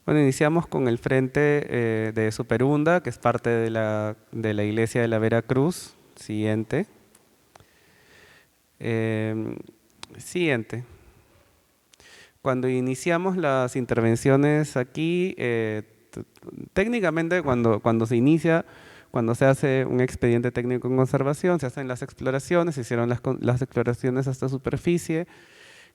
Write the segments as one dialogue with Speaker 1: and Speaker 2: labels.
Speaker 1: Bueno, iniciamos con el frente de Superunda, que es parte de la iglesia de la Veracruz. Siguiente. Eh, Siguiente. Cuando iniciamos las intervenciones aquí, técnicamente cuando se inicia, cuando se hace un expediente técnico en conservación, se hacen las exploraciones, se hicieron las exploraciones hasta superficie.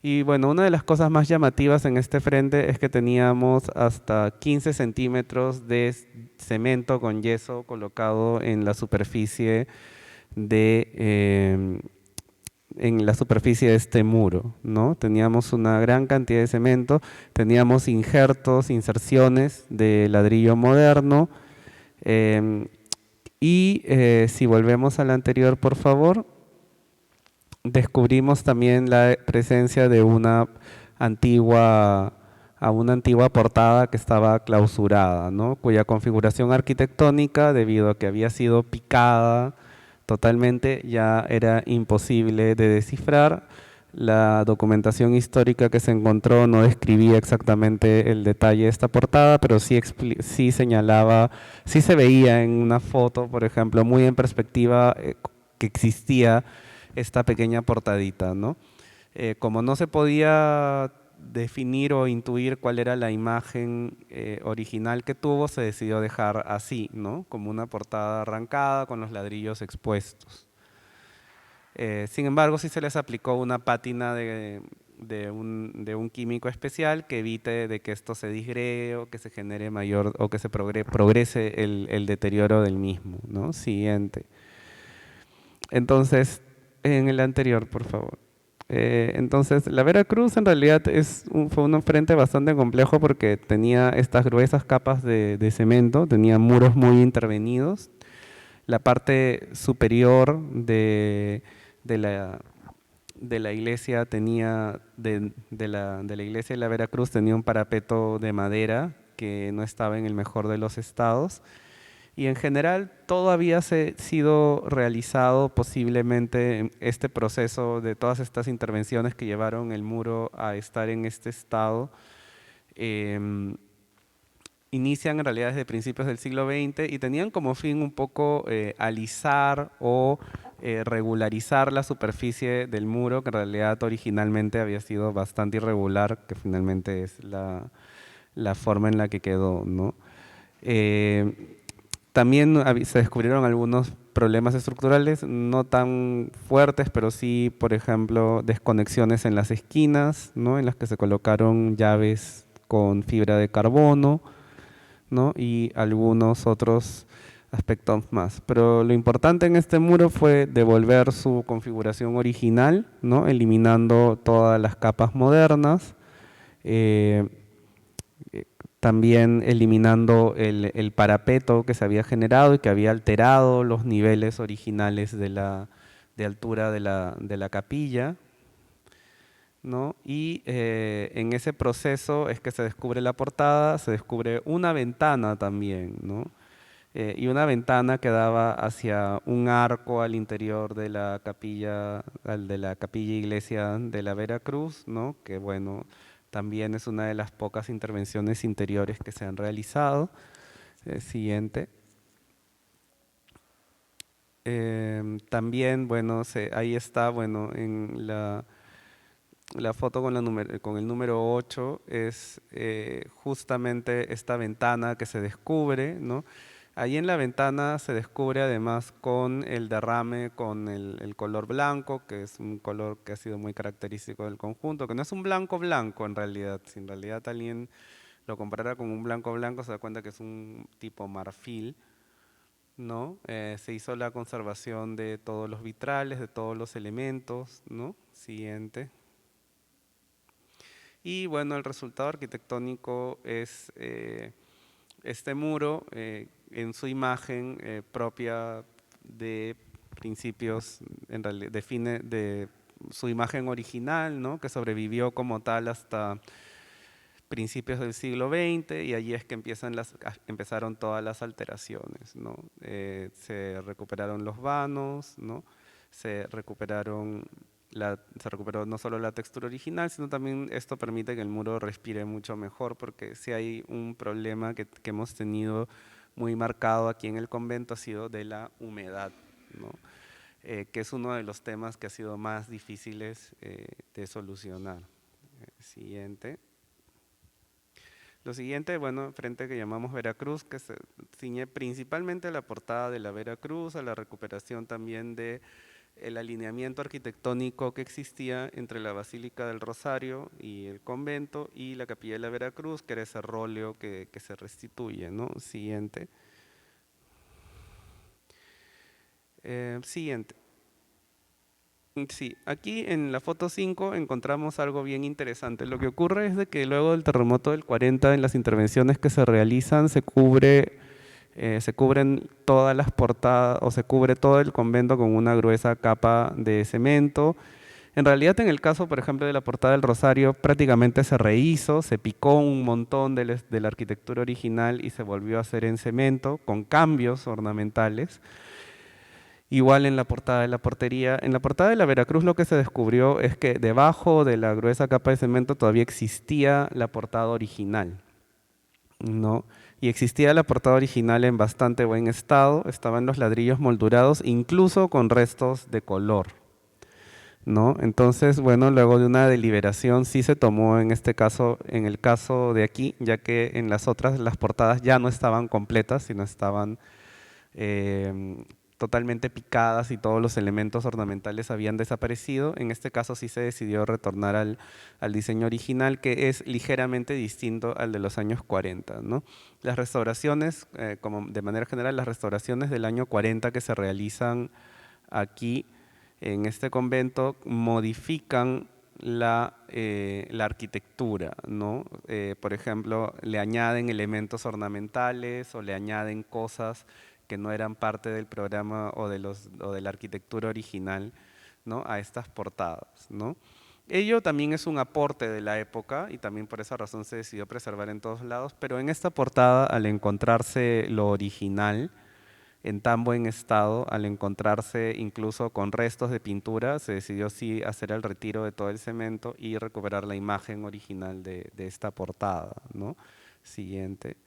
Speaker 1: Y bueno, una de las cosas más llamativas en este frente es que teníamos hasta 15 centímetros de cemento con yeso colocado en la superficie en la superficie de este muro, ¿no? Teníamos una gran cantidad de cemento, teníamos inserciones de ladrillo moderno, em, si volvemos al anterior, por favor, descubrimos también la presencia de una antigua portada que estaba clausurada, ¿no? Cuya configuración arquitectónica, debido a que había sido picada totalmente, ya era imposible de descifrar. La documentación histórica que se encontró no describía exactamente el detalle de esta portada, pero sí señalaba, sí se veía en una foto, por ejemplo, muy en perspectiva, que existía esta pequeña portadita, ¿no? Como no se podía definir o intuir cuál era la imagen original que tuvo, se decidió dejar así, ¿no? Como una portada arrancada con los ladrillos expuestos. Sin embargo, sí se les aplicó una pátina de un químico especial que evite de que esto se disgree o que se genere mayor o que se progrese el deterioro del mismo, ¿no? Siguiente. Entonces, en el anterior, por favor. Entonces, la Veracruz en realidad fue un frente bastante complejo porque tenía estas gruesas capas de cemento, tenía muros muy intervenidos. La parte superior de la, de la iglesia de la iglesia de la Veracruz tenía un parapeto de madera que no estaba en el mejor de los estados. Y en general todo había sido realizado posiblemente en este proceso de todas estas intervenciones que llevaron el muro a estar en este estado. em, Inician en realidad desde principios del siglo XX y tenían como fin un poco alisar o regularizar la superficie del muro, que en realidad originalmente había sido bastante irregular, que finalmente es la forma en la que quedó, ¿no? También se descubrieron algunos problemas estructurales, no tan fuertes, pero sí, por ejemplo, desconexiones en las esquinas, ¿no? En las que se colocaron llaves con fibra de carbono, ¿no? Y algunos otros aspectos más. Pero lo importante en este muro fue devolver su configuración original, ¿no? Eliminando todas las capas modernas. eh, También eliminando el parapeto que se había generado y que había alterado los niveles originales de altura de la capilla, ¿no? Y en ese proceso es que se descubre la portada, se descubre una ventana también, ¿no? Y una ventana que daba hacia un arco al interior de la capilla, de la capilla iglesia de la Veracruz, ¿no? Que bueno, también es una de las pocas intervenciones interiores que se han realizado. Siguiente. También, bueno, ahí está, bueno, en la foto con el número 8 es justamente esta ventana que se descubre, ¿no? Ahí en la ventana se descubre además con el derrame, con el color blanco, que es un color que ha sido muy característico del conjunto, que no es un blanco blanco en realidad. Si en realidad alguien lo comparara con un blanco blanco, se da cuenta que es un tipo marfil, ¿no? Se hizo la conservación de todos los vitrales, de todos los elementos, ¿no? Siguiente. Y bueno, el resultado arquitectónico es este muro en su imagen propia de principios, en realidad define de su imagen original, ¿no? Que sobrevivió como tal hasta principios del siglo XX y allí es que empezaron todas las alteraciones, ¿no? Se recuperaron los vanos, ¿no? Se recuperaron se recuperó no solo la textura original, sino también esto permite que el muro respire mucho mejor, porque si hay un problema que hemos tenido muy marcado aquí en el convento ha sido de la humedad, ¿no? Que es uno de los temas que ha sido más difíciles de solucionar. Siguiente. Lo siguiente, bueno, frente que llamamos Veracruz, que se ciñe principalmente a la portada de la Veracruz, a la recuperación también de el alineamiento arquitectónico que existía entre la Basílica del Rosario y el convento y la Capilla de la Veracruz, que era ese róleo que se restituye, ¿no? Siguiente. Siguiente. Sí, aquí en la foto 5 encontramos algo bien interesante. Lo que ocurre es de que luego del terremoto del 40, en las intervenciones que se realizan, se cubren todas las portadas o se cubre todo el convento con una gruesa capa de cemento. En realidad, en el caso, por ejemplo, de la portada del Rosario, prácticamente se rehizo, se picó un montón de la arquitectura original y se volvió a hacer en cemento con cambios ornamentales. Igual en la portada de la portería. En la portada de la Veracruz lo que se descubrió es que debajo de la gruesa capa de cemento todavía existía la portada original, ¿no? Y existía la portada original en bastante buen estado, estaban los ladrillos moldurados, incluso con restos de color, ¿no? Entonces, bueno, luego de una deliberación sí se tomó en este caso, en el caso de aquí, ya que en las otras las portadas ya no estaban completas, sino estaban totalmente picadas y todos los elementos ornamentales habían desaparecido. En este caso sí se decidió retornar al diseño original, que es ligeramente distinto al de los años 40, ¿no? Las restauraciones, como de manera general, las restauraciones del año 40 que se realizan aquí en este convento modifican la arquitectura, ¿no? Por ejemplo, le añaden elementos ornamentales o le añaden cosas que no eran parte del programa o de la arquitectura original, ¿no? A estas portadas, ¿no? Ello también es un aporte de la época y también por esa razón se decidió preservar en todos lados, pero en esta portada, al encontrarse lo original, en tan buen estado, al encontrarse incluso con restos de pintura, se decidió sí hacer el retiro de todo el cemento y recuperar la imagen original de esta portada, ¿no? Siguiente.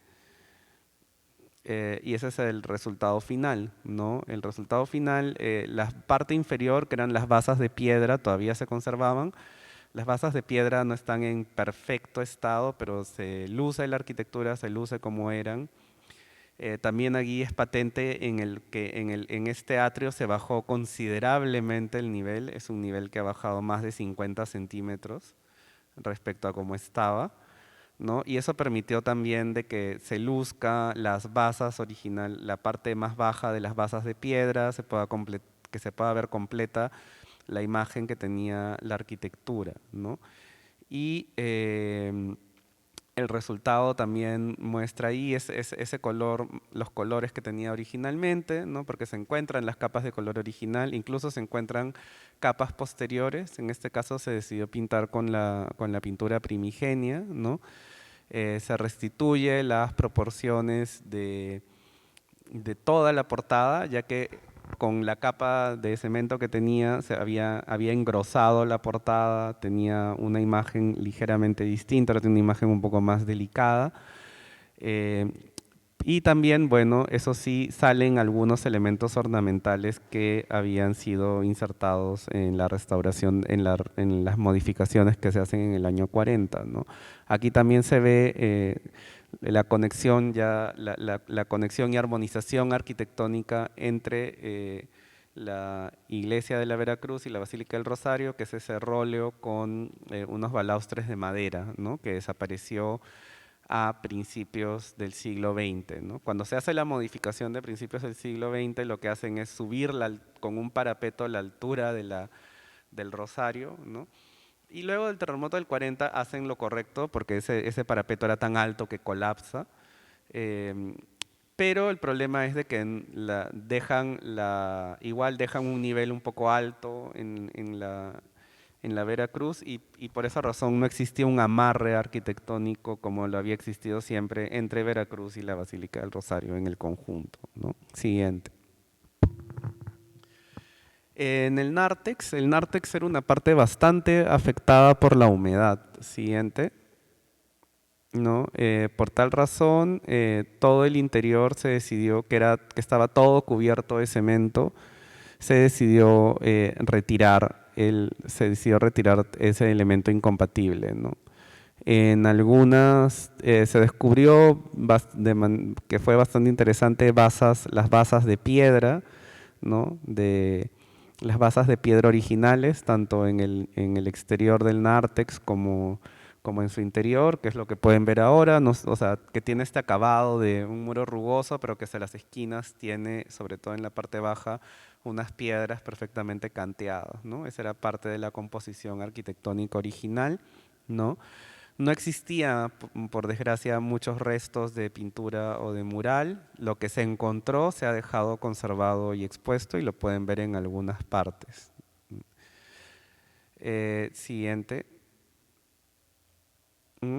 Speaker 1: Y ese es el resultado final, ¿no? El resultado final, la parte inferior, que eran las basas de piedra, todavía se conservaban. Las basas de piedra no están en perfecto estado, pero se luce la arquitectura, se luce como eran. También aquí es patente en el que en este atrio se bajó considerablemente el nivel, es un nivel que ha bajado más de 50 centímetros respecto a cómo estaba, ¿no? Y eso permitió también de que se luzca las basas original, la parte más baja de las basas de piedra, que se pueda ver completa la imagen que tenía la arquitectura, ¿no? Y el resultado también muestra ahí ese color, los colores que tenía originalmente, ¿no? Porque se encuentran las capas de color original, incluso se encuentran capas posteriores, en este caso se decidió pintar con la pintura primigenia, ¿no? Se restituye las proporciones de toda la portada, ya que con la capa de cemento que tenía, había engrosado la portada, tenía una imagen ligeramente distinta, ahora tiene una imagen un poco más delicada. Eh, y también, bueno, eso sí, salen algunos elementos ornamentales que habían sido insertados en la restauración, en las modificaciones que se hacen en el año 40, ¿no? Aquí también se ve la conexión la conexión y armonización arquitectónica entre la iglesia de la Veracruz y la Basílica del Rosario, que es ese róleo con unos balaustres de madera, ¿no? Que desapareció a principios del siglo XX, ¿no? Cuando se hace la modificación de principios del siglo XX, lo que hacen es subir con un parapeto la altura del Rosario, ¿no? Y luego del terremoto del 40 hacen lo correcto porque ese parapeto era tan alto que colapsa. eh, pero el problema es de que igual dejan un nivel un poco alto en la Veracruz y por esa razón no existía un amarre arquitectónico como lo había existido siempre entre Veracruz y la Basílica del Rosario en el conjunto, ¿no? Siguiente. En el nártex era una parte bastante afectada por la humedad. Siguiente. ¿No? Por tal razón, todo el interior se decidió que estaba todo cubierto de cemento, se decidió retirar ese elemento incompatible, ¿no? En algunas se descubrió que fue bastante interesante las basas de piedra, ¿no? Las basas de piedra originales, tanto en el exterior del nártex como en su interior, que es lo que pueden ver ahora, o sea, que tiene este acabado de un muro rugoso, pero que hacia las esquinas tiene, sobre todo en la parte baja, unas piedras perfectamente canteadas, ¿no? Esa era parte de la composición arquitectónica original, ¿no? No existía, por desgracia, muchos restos de pintura o de mural. Lo que se encontró se ha dejado conservado y expuesto y lo pueden ver en algunas partes. Siguiente.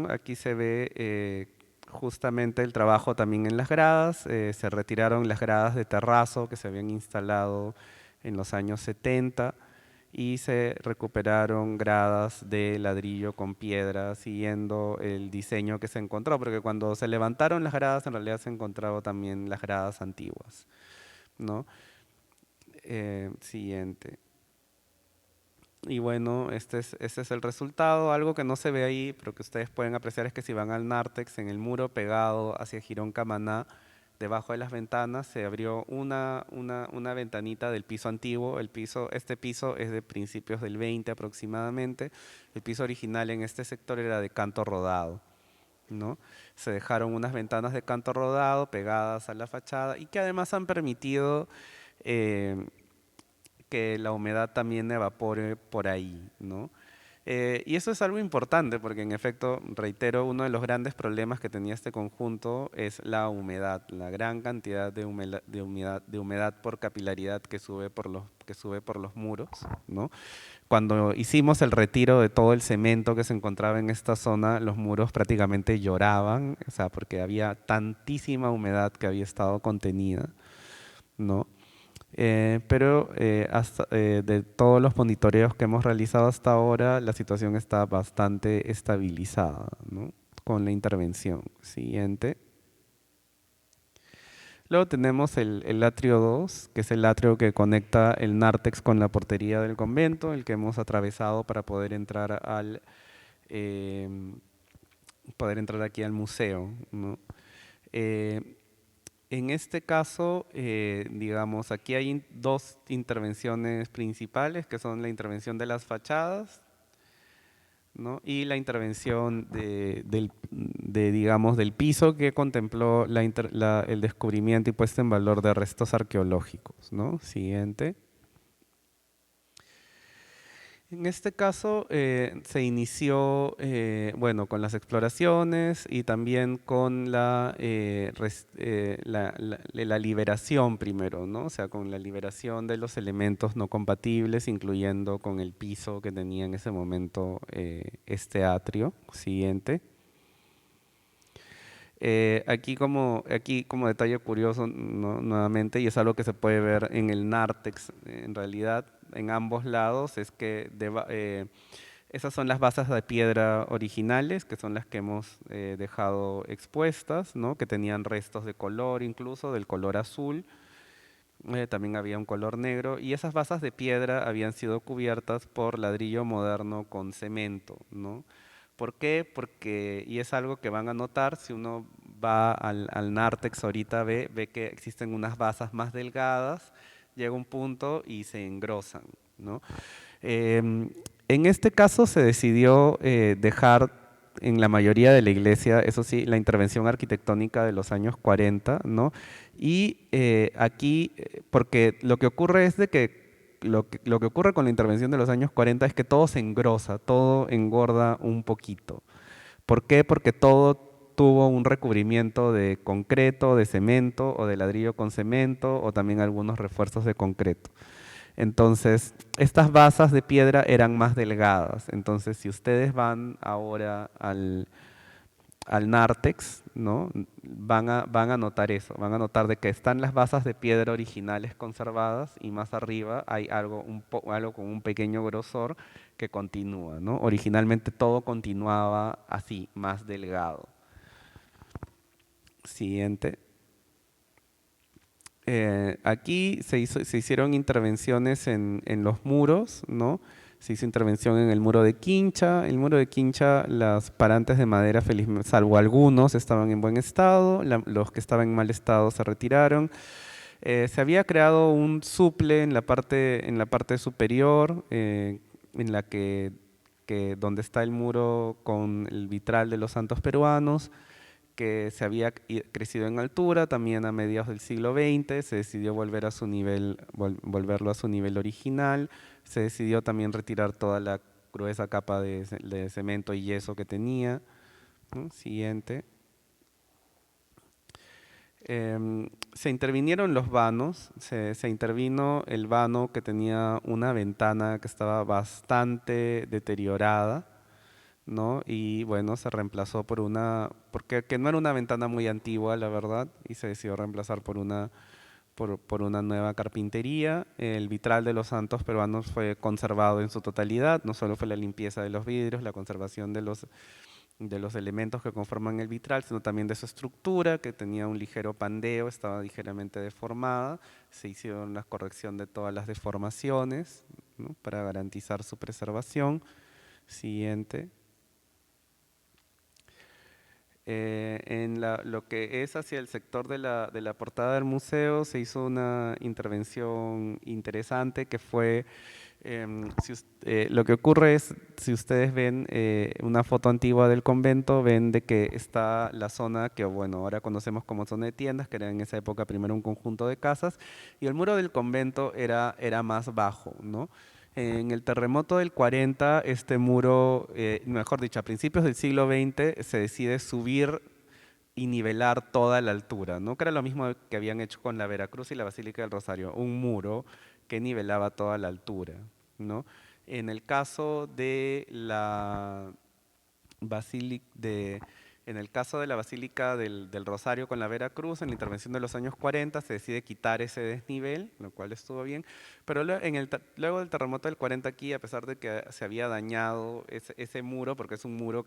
Speaker 1: Aquí se ve justamente el trabajo también en las gradas. Se retiraron las gradas de terrazo que se habían instalado en los años 70 y se recuperaron gradas de ladrillo con piedra siguiendo el diseño que se encontró, porque cuando se levantaron las gradas en realidad se encontraron también las gradas antiguas, ¿no? Siguiente. Y bueno, este es el resultado. Algo que no se ve ahí, pero que ustedes pueden apreciar es que si van al nártex, en el muro pegado hacia Girón Camaná, debajo de las ventanas se abrió una ventanita del piso antiguo. Este piso es de principios del 20 aproximadamente. El piso original en este sector era de canto rodado, ¿no? Se dejaron unas ventanas de canto rodado pegadas a la fachada y que además han permitido eh, que la humedad también evapore por ahí, ¿no? Y eso es algo importante porque en efecto, reitero, uno de los grandes problemas que tenía este conjunto es la humedad, la gran cantidad de humedad por capilaridad que sube por los muros, ¿no? Cuando hicimos el retiro de todo el cemento que se encontraba en esta zona, los muros prácticamente lloraban, o sea, porque había tantísima humedad que había estado contenida, ¿no? Pero de todos los monitoreos que hemos realizado hasta ahora, la situación está bastante estabilizada, ¿no? Con la intervención. Siguiente. Luego tenemos el atrio 2, que es el atrio que conecta el nártex con la portería del convento, el que hemos atravesado para eh, poder entrar aquí al museo, ¿no? Eh, En este caso, digamos, aquí hay dos intervenciones principales, que son la intervención de las fachadas, ¿no? Y la intervención digamos, del piso que contempló el descubrimiento y puesta en valor de restos arqueológicos, ¿no? Siguiente. En este caso se inició, bueno, con las exploraciones y también con la liberación primero, ¿no? O sea, con la liberación de los elementos no compatibles, incluyendo con el piso que tenía en ese momento este atrio. Siguiente. Aquí como detalle curioso, nuevamente, y es algo que se puede ver en el nártex, en realidad, en ambos lados, es que esas son las basas de piedra originales, que son las que hemos dejado expuestas, ¿no? Que tenían restos de color incluso, del color azul. También había un color negro, y esas basas de piedra habían sido cubiertas por ladrillo moderno con cemento, ¿no? ¿Por qué? Porque, y es algo que van a notar, si uno va al nártex ahorita, ve que existen unas basas más delgadas, llega un punto y se engrosan, ¿no? Em, en este caso se decidió dejar en la mayoría de la iglesia, eso sí, la intervención arquitectónica de los años 40, ¿no? Y aquí, porque lo que ocurre es de que lo que ocurre con la intervención de los años 40 es que todo se engrosa, todo engorda un poquito. ¿Por qué? Porque todo tuvo un recubrimiento de concreto, de cemento o de ladrillo con cemento o también algunos refuerzos de concreto. Entonces, estas basas de piedra eran más delgadas. Entonces, si ustedes van ahora al nártex, ¿no? Van a notar eso, van a notar de que están las basas de piedra originales conservadas y más arriba hay algo, algo con un pequeño grosor que continúa, ¿no? Originalmente todo continuaba así, más delgado. Siguiente. Aquí se hicieron intervenciones en los muros, ¿no? Se hizo intervención en el muro de Quincha. El muro de Quincha, las parantes de madera, salvo algunos, estaban en buen estado. Los que estaban en mal estado se retiraron. Se había creado un suple en la parte superior, en la donde está el muro con el vitral de los santos peruanos, que se había crecido en altura, también a mediados del siglo XX, se decidió volver a su nivel, volverlo a su nivel original, se decidió también retirar toda la gruesa capa de cemento y yeso que tenía, ¿no? Siguiente. Se intervinieron los vanos, se intervino el vano que tenía una ventana que estaba bastante deteriorada, ¿no? Y bueno, se reemplazó por porque que no era una ventana muy antigua, la verdad, y se decidió reemplazar por una nueva carpintería. El vitral de los santos peruanos fue conservado en su totalidad, no solo fue la limpieza de los vidrios, la conservación de los elementos que conforman el vitral, sino también de su estructura, que tenía un ligero pandeo, estaba ligeramente deformada. Se hicieron la corrección de todas las deformaciones, ¿no? Para garantizar su preservación. Siguiente. Lo que es hacia el sector de la portada del museo se hizo una intervención interesante que fue, lo que ocurre es, si ustedes ven una foto antigua del convento, ven de que está la zona que, bueno, ahora conocemos como zona de tiendas, que era en esa época primero un conjunto de casas, y el muro del convento era más bajo, ¿no? En el terremoto del 40, este muro, mejor dicho, a principios del siglo XX, se decide subir y nivelar toda la altura, ¿no? Que era lo mismo que habían hecho con la Veracruz y la Basílica del Rosario, un muro que nivelaba toda la altura, ¿no? En el caso de la Basílica en el caso de la Basílica del Rosario con la Veracruz, en la intervención de los años 40 se decide quitar ese desnivel, lo cual estuvo bien, pero luego del terremoto del 40 aquí, a pesar de que se había dañado ese muro, porque es un muro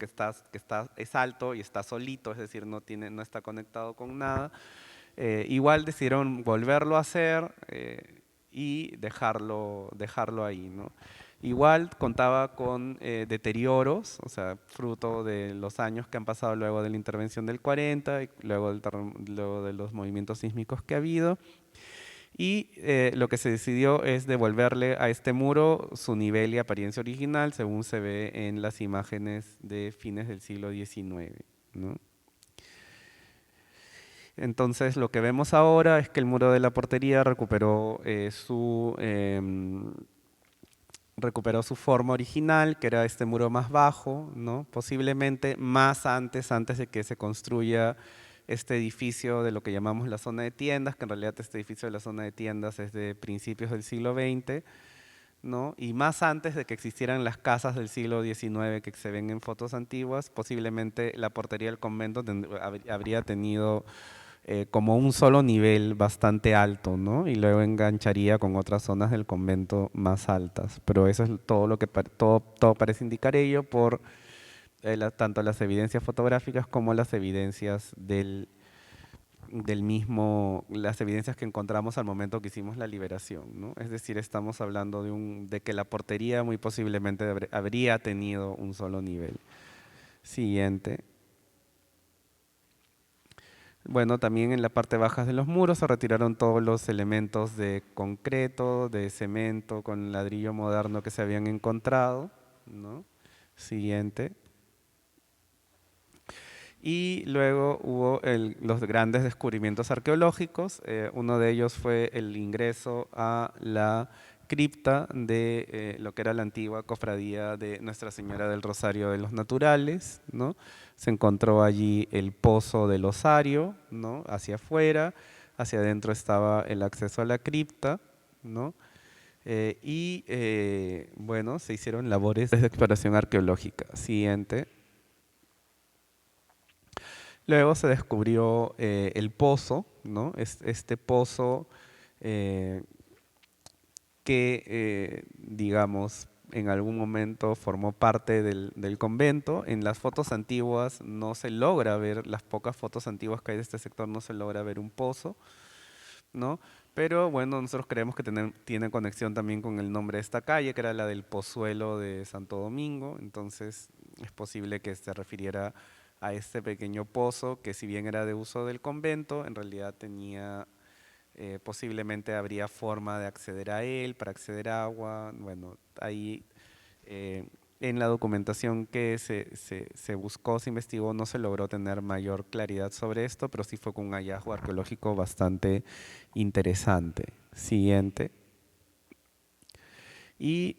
Speaker 1: es alto y está solito, es decir, no está conectado con nada, igual decidieron volverlo a hacer y dejarlo ahí, ¿no? Igual contaba con deterioros, o sea, fruto de los años que han pasado luego de la intervención del 40 y luego de los movimientos sísmicos que ha habido. Y lo que se decidió es devolverle a este muro su nivel y apariencia original, según se ve en las imágenes de fines del siglo XIX, ¿no? Entonces lo que vemos ahora es que el muro de la portería recuperó su forma original, que era este muro más bajo, ¿no? Posiblemente más antes de que se construya este edificio de lo que llamamos la zona de tiendas, que en realidad este edificio de la zona de tiendas es de principios del siglo XX, ¿no? Y más antes de que existieran las casas del siglo XIX que se ven en fotos antiguas, posiblemente la portería del convento habría tenido como un solo nivel bastante alto, ¿no? Y luego engancharía con otras zonas del convento más altas. Pero eso es todo lo que todo parece indicar ello por tanto las evidencias fotográficas como las evidencias las evidencias que encontramos al momento que hicimos la liberación, ¿no? Es decir, estamos hablando de que la portería muy posiblemente habría tenido un solo nivel. Siguiente. Bueno, también en la parte baja de los muros se retiraron todos los elementos de concreto, de cemento, con ladrillo moderno que se habían encontrado, ¿no? Siguiente. Y luego hubo los grandes descubrimientos arqueológicos. Uno de ellos fue el ingreso a la cripta de lo que era la antigua cofradía de Nuestra Señora del Rosario de los Naturales, ¿no? Se encontró allí el pozo del osario, ¿no? Hacia afuera, hacia adentro estaba el acceso a la cripta, ¿no? Bueno, se hicieron labores de exploración arqueológica. Siguiente. Luego se descubrió el pozo, ¿no? Este pozo eh, que, digamos, en algún momento formó parte del convento. En las fotos antiguas no se logra ver, las pocas fotos antiguas que hay de este sector no se logra ver un pozo, ¿no? Pero bueno, nosotros creemos que tiene conexión también con el nombre de esta calle, que era la del Pozuelo de Santo Domingo. Entonces es posible que se refiriera a este pequeño pozo que, si bien era de uso del convento, en realidad tenía, posiblemente habría forma de acceder a él, para acceder a agua. Bueno, ahí eh, en la documentación que se buscó, se investigó, no se logró tener mayor claridad sobre esto, pero sí fue con un hallazgo arqueológico bastante interesante. Siguiente. Y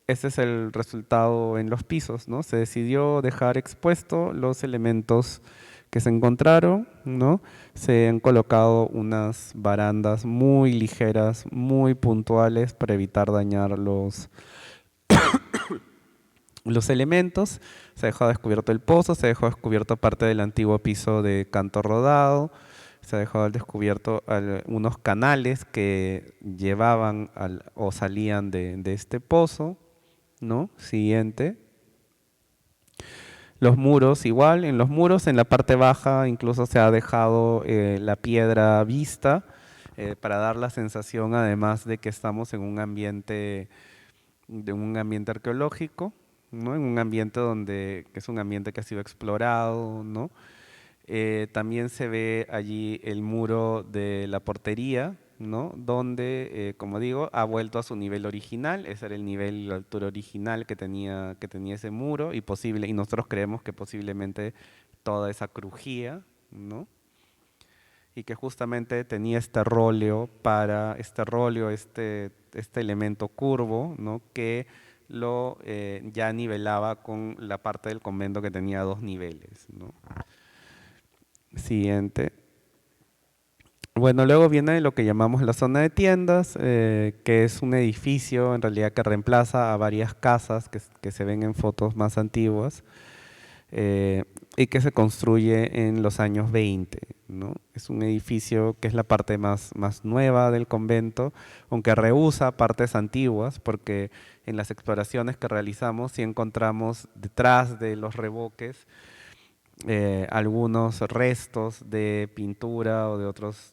Speaker 1: este es el resultado en los pisos, ¿no? Se decidió dejar expuesto los elementos que se encontraron, ¿no? Se han colocado unas barandas muy ligeras, muy puntuales para evitar dañar los elementos. Se dejó descubierto el pozo, se dejó descubierto parte del antiguo piso de canto rodado, se dejó al descubierto unos canales que llevaban o salían de este pozo, ¿no? Siguiente. Los muros igual, en los muros, en la parte baja incluso se ha dejado la piedra vista para dar la sensación, además de que estamos en un ambiente, de un ambiente arqueológico, ¿no? En un ambiente que es un ambiente que ha sido explorado, ¿no? También se ve allí el muro de la portería, ¿no? Donde, como digo, ha vuelto a su nivel original. Ese era el nivel y la altura original que tenía ese muro, y nosotros creemos que posiblemente toda esa crujía, ¿no? Y que justamente tenía este elemento curvo, ¿no? Que lo ya nivelaba con la parte del convento que tenía dos niveles, ¿no? Siguiente. Bueno, luego viene lo que llamamos la zona de tiendas, que es un edificio en realidad que reemplaza a varias casas que se ven en fotos más antiguas, y que se construye en los años 20, ¿no? Es un edificio que es la parte más nueva del convento, aunque rehúsa partes antiguas, porque en las exploraciones que realizamos sí encontramos detrás de los revoques algunos restos de pintura o de otros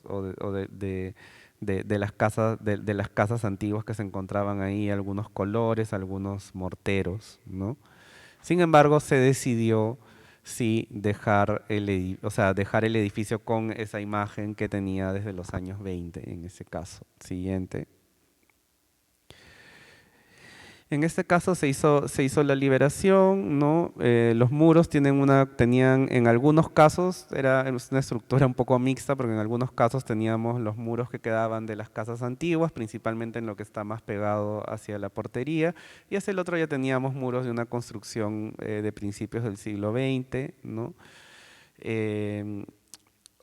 Speaker 1: de las casas antiguas que se encontraban ahí, algunos colores, algunos morteros, ¿no? Sin embargo, se decidió sí o sea, dejar el edificio con esa imagen que tenía desde los años 20 en ese caso. Siguiente. En este caso se hizo la liberación, ¿no? Los muros tenían, en algunos casos, era una estructura un poco mixta, porque en algunos casos teníamos los muros que quedaban de las casas antiguas, principalmente en lo que está más pegado hacia la portería, y hacia el otro ya teníamos muros de una construcción de principios del siglo XX, ¿no? Em,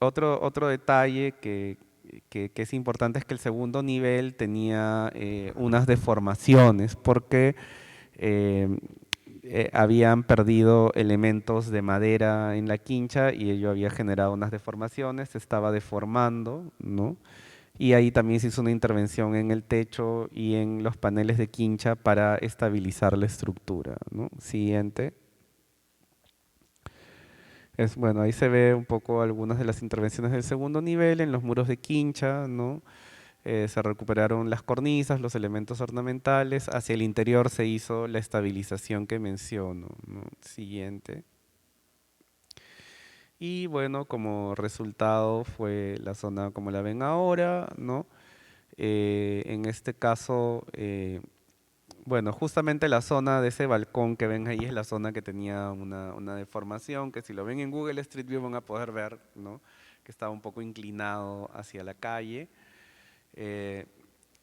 Speaker 1: otro detalle que es importante es que el segundo nivel tenía unas deformaciones porque eh, habían perdido elementos de madera en la quincha y ello había generado unas deformaciones, se estaba deformando, ¿no? Y ahí también se hizo una intervención en el techo y en los paneles de quincha para estabilizar la estructura, ¿no? Siguiente. Bueno, ahí se ve un poco algunas de las intervenciones del segundo nivel en los muros de quincha, ¿no? Se recuperaron las cornisas, los elementos ornamentales. Hacia el interior se hizo la estabilización que menciono, ¿no? Siguiente. Y bueno, como resultado fue la zona como la ven ahora, ¿no? En este caso, bueno, justamente la zona de ese balcón que ven ahí es la zona que tenía una deformación, que si lo ven en Google Street View van a poder ver, ¿no? Que estaba un poco inclinado hacia la calle. Eh,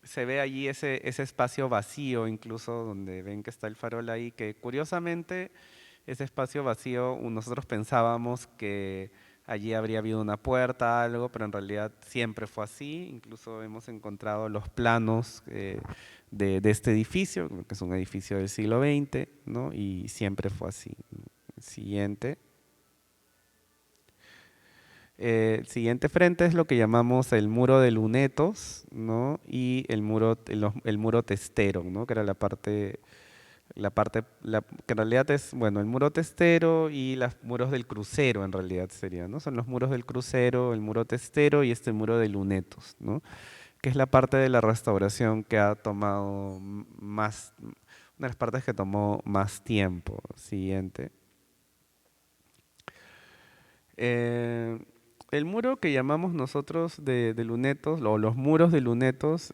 Speaker 1: Se ve allí ese espacio vacío, incluso donde ven que está el farol ahí, que curiosamente ese espacio vacío nosotros pensábamos que allí habría habido una puerta, algo, pero en realidad siempre fue así. Incluso hemos encontrado los planos de este edificio, que es un edificio del siglo XX, ¿no? Y siempre fue así. Siguiente. El siguiente frente es lo que llamamos el muro de lunetos, ¿no? Y el muro testero, ¿no? Que era que en realidad es, bueno, el muro testero y los muros del crucero en realidad serían, ¿no? Son los muros del crucero, el muro testero y este muro de lunetos, ¿no? Que es la parte de la restauración que ha tomado más, una de las partes que tomó más tiempo. Siguiente. Eh, el muro que llamamos nosotros de lunetos, o los muros de lunetos,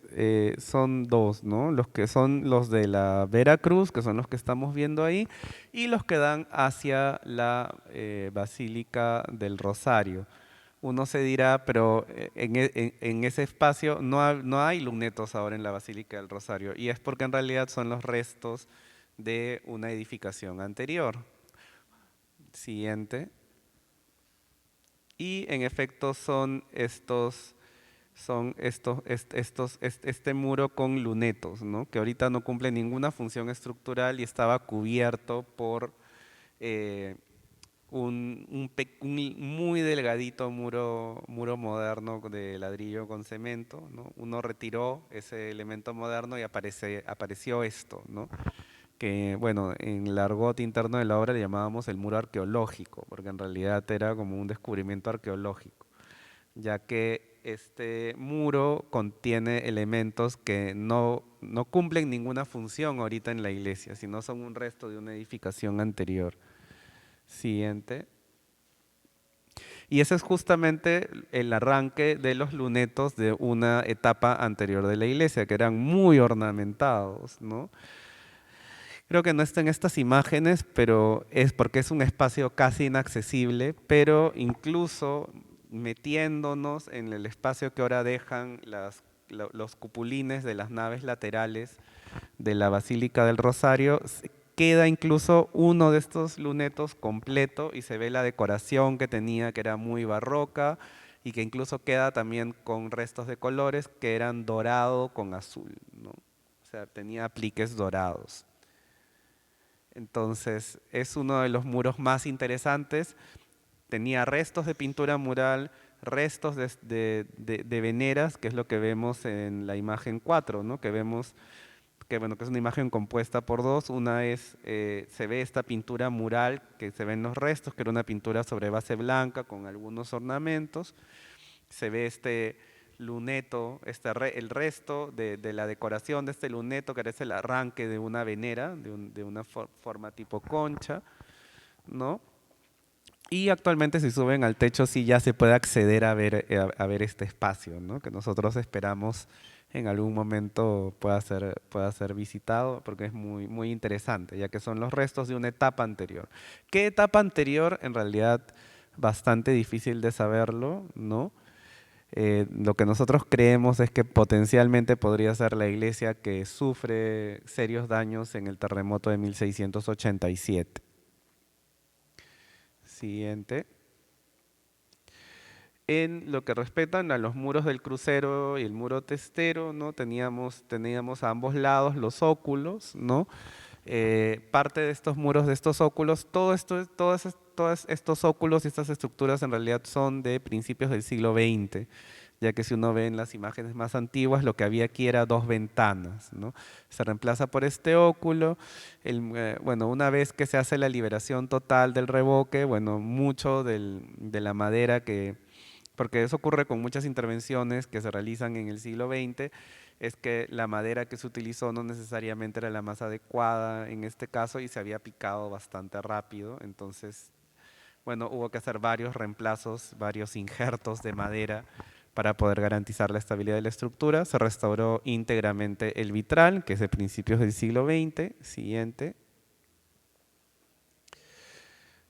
Speaker 1: son dos, ¿no? Los que son los de la Veracruz, que son los que estamos viendo ahí, y los que dan hacia la Basílica del Rosario. Uno se dirá, pero en ese espacio no hay lunetos ahora en la Basílica del Rosario, y es porque en realidad son los restos de una edificación anterior. Siguiente. Y en efecto este muro con lunetos, ¿no? Que ahorita no cumple ninguna función estructural y estaba cubierto por eh, un muy delgadito muro moderno de ladrillo con cemento, ¿no? Uno retiró ese elemento moderno y apareció esto, ¿no? Que, bueno, en el argot interno de la obra le llamábamos el muro arqueológico, porque en realidad era como un descubrimiento arqueológico, ya que este muro contiene elementos que no cumplen ninguna función ahorita en la iglesia, sino son un resto de una edificación anterior. Siguiente. Y ese es justamente el arranque de los lunetos de una etapa anterior de la iglesia, que eran muy ornamentados, ¿no? Creo que no está en estas imágenes, pero es porque es un espacio casi inaccesible, pero incluso metiéndonos en el espacio que ahora dejan los cupulines de las naves laterales de la Basílica del Rosario, queda incluso uno de estos lunetos completo y se ve la decoración que tenía, que era muy barroca y que incluso queda también con restos de colores que eran dorado con azul, ¿no? O sea, tenía apliques dorados. Entonces, es uno de los muros más interesantes. Tenía restos de pintura mural, restos de veneras, que es lo que vemos en la imagen 4, ¿no? Que vemos que, bueno, que es una imagen compuesta por dos. Una es, se ve esta pintura mural que se ven los restos, que era una pintura sobre base blanca con algunos ornamentos. Se ve este luneto, el resto de la decoración de este luneto, que es el arranque de una venera, de una forma tipo concha, ¿no? Y actualmente si suben al techo sí ya se puede acceder a ver este espacio, ¿no? Que nosotros esperamos en algún momento pueda ser visitado porque es muy interesante, ya que son los restos de una etapa anterior. ¿Qué etapa anterior? En realidad bastante difícil de saberlo, ¿no? Lo que nosotros creemos es que potencialmente podría ser la iglesia que sufre serios daños en el terremoto de 1687. Siguiente. En lo que respetan a los muros del crucero y el muro testero, ¿no? Teníamos a ambos lados los óculos, ¿no? Parte de estos muros, de estos óculos, todos estos óculos y estas estructuras en realidad son de principios del siglo XX, ya que si uno ve en las imágenes más antiguas, lo que había aquí era dos ventanas, ¿no? Se reemplaza por este óculo. Bueno, una vez que se hace la liberación total del revoque, bueno, mucho de la madera porque eso ocurre con muchas intervenciones que se realizan en el siglo XX, es que la madera que se utilizó no necesariamente era la más adecuada en este caso y se había picado bastante rápido, entonces, bueno, hubo que hacer varios reemplazos, varios injertos de madera para poder garantizar la estabilidad de la estructura. Se restauró íntegramente el vitral, que es de principios del siglo XX. Siguiente.